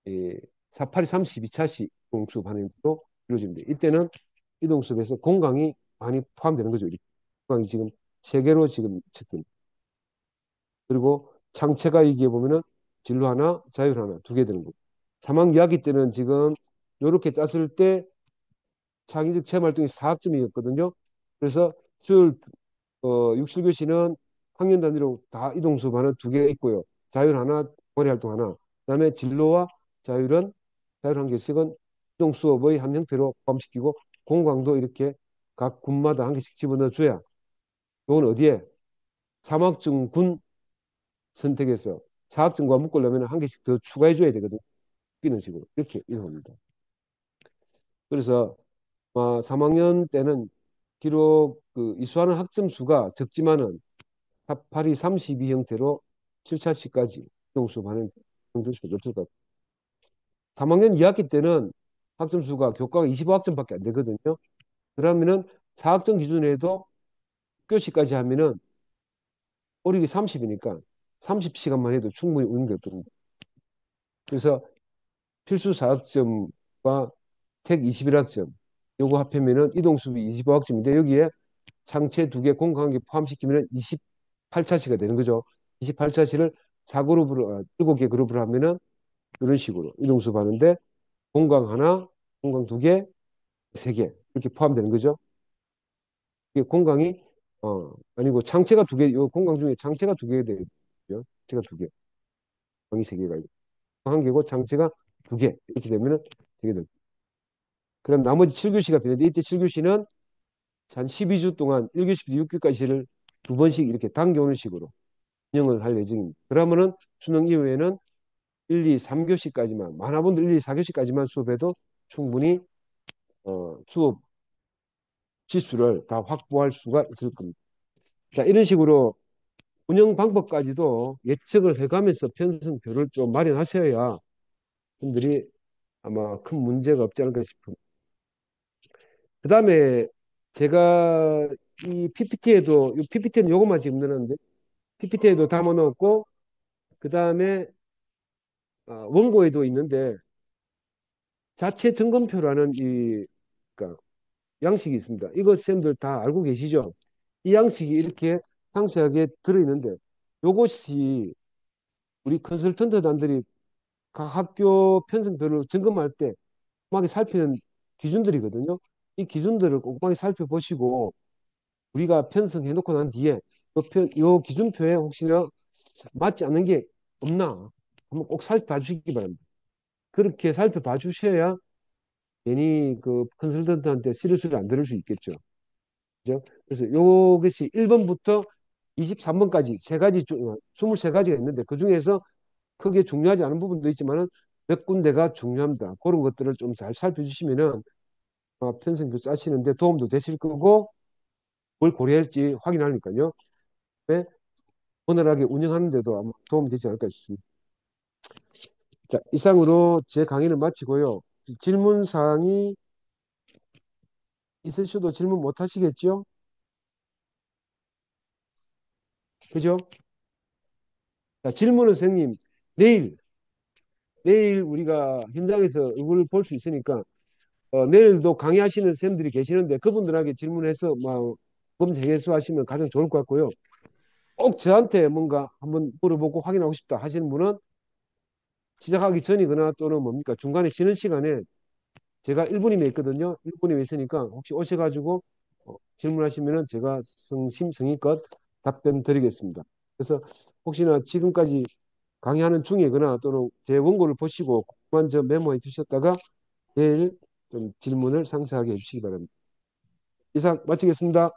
48이 32차시 이동수업하는 대로 이루어집니다. 이때는 이동수업에서 공강이 많이 포함되는 거죠. 공강이 지금 3개로 지금 측정됩니다. 그리고 창체가 이기에 보면은 진로 하나, 자율 하나, 2개 되는 거고. 3학기 2학기 때는 지금 이렇게 짰을 때 창의적 체험 활동이 4학점이었거든요. 그래서 수요일 육실교시는 학년 단위로 다 이동 수업하는 2개가 있고요. 자율 하나, 머리 활동 하나. 그다음에 진로와 자율은 자율 한 개씩은 이동 수업의 한 형태로 포함시키고 공강도 이렇게 각 군마다 한 개씩 집어넣어 줘야 이건 어디에 3학점 군 선택해서 4학점과 묶으려면 한 개씩 더 추가해 줘야 되거든요. 이런 식으로 이렇게 이동합니다. 그래서 3학년 때는 비록 그 이수하는 학점 수가 적지만은 8이 32 형태로 7차시까지 이동수업하는 형태로 없을 것 같아요. 3학년 2학기 때는 학점 수가 교과가 25학점밖에 안 되거든요. 그러면은 4학점 기준에도 교시까지 하면은 오력이 30이니까 30시간만 해도 충분히 운영될 겁니다. 그래서 필수 4학점과 택 21학점 요거 합하면은 이동수업이 25학점인데 여기에 창체 2개 공강 1개 포함시키면 28차시가 되는 거죠. 28차시를 4그룹으로 7개 그룹으로 하면은 이런 식으로 이동수업 하는데 공강 하나, 공강 2개, 3개 이렇게 포함되는 거죠. 이게 공강이 아니고 창체가 2개, 요 공강 중에 창체가 2개 되죠. 창체가 2개, 공강이 3개가 있고 한 개고 창체가 2개 이렇게 되면은 되게 됩니다. 그럼 나머지 7교시가 필요한데 이때 7교시는 한 12주 동안 1교시부터 6교까지를 2번씩 이렇게 당겨오는 식으로 운영을 할 예정입니다. 그러면은 수능 이후에는 1, 2, 3교시까지만 많은 분들 1, 2, 4교시까지만 수업해도 충분히 수업 지수를 다 확보할 수가 있을 겁니다. 자, 이런 식으로 운영 방법까지도 예측을 해가면서 편성표를 좀 마련하셔야 분들이 아마 큰 문제가 없지 않을까 싶습니다. 그 다음에 제가 이 PPT에도, 이 PPT는 요것만 지금 넣었는데, PPT에도 담아 넣었고, 그 다음에 원고에도 있는데, 자체 점검표라는 그러니까 양식이 있습니다. 이거 쌤들 다 알고 계시죠? 이 양식이 이렇게 상세하게 들어있는데, 요것이 우리 컨설턴트단들이 각 학교 편성별로 점검할 때 꼼꼼하게 살피는 기준들이거든요. 이 기준들을 꼼꼼하게 살펴보시고 우리가 편성해 놓고 난 뒤에 요 기준표에 혹시나 맞지 않는 게 없나 한번 꼭 살펴봐 주시기 바랍니다. 그렇게 살펴봐 주셔야 괜히 그 컨설턴트한테 시리즈를 안 들을 수 있겠죠. 그래서 요것이 1번부터 23번까지 세 가지 23가지가 있는데 그중에서 크게 중요하지 않은 부분도 있지만은 몇 군데가 중요합니다. 그런 것들을 좀 잘 살펴주시면은 편성도 짜시는데 도움도 되실 거고 뭘 고려할지 확인하니까요. 네? 원활하게 운영하는 데도 아마 도움이 되지 않을까 싶습니다. 자, 이상으로 제 강의를 마치고요. 질문 사항이 있으셔도 질문 못 하시겠죠? 그죠? 자, 질문은 선생님 내일 우리가 현장에서 얼굴 볼 수 있으니까 내일도 강의하시는 선생님들이 계시는데 그분들에게 질문해서 막 검색해서 하시면 가장 좋을 것 같고요. 꼭 저한테 뭔가 한번 물어보고 확인하고 싶다 하시는 분은 시작하기 전이거나 또는 뭡니까 중간에 쉬는 시간에 제가 1분이면 있거든요. 1분이면 있으니까 혹시 오셔가지고 질문하시면은 제가 성심성의껏 답변 드리겠습니다. 그래서 혹시나 지금까지 강의하는 중이거나 또는 제 원고를 보시고 궁금한 점 메모해 두셨다가 내일 좀 질문을 상세하게 해주시기 바랍니다. 이상 마치겠습니다.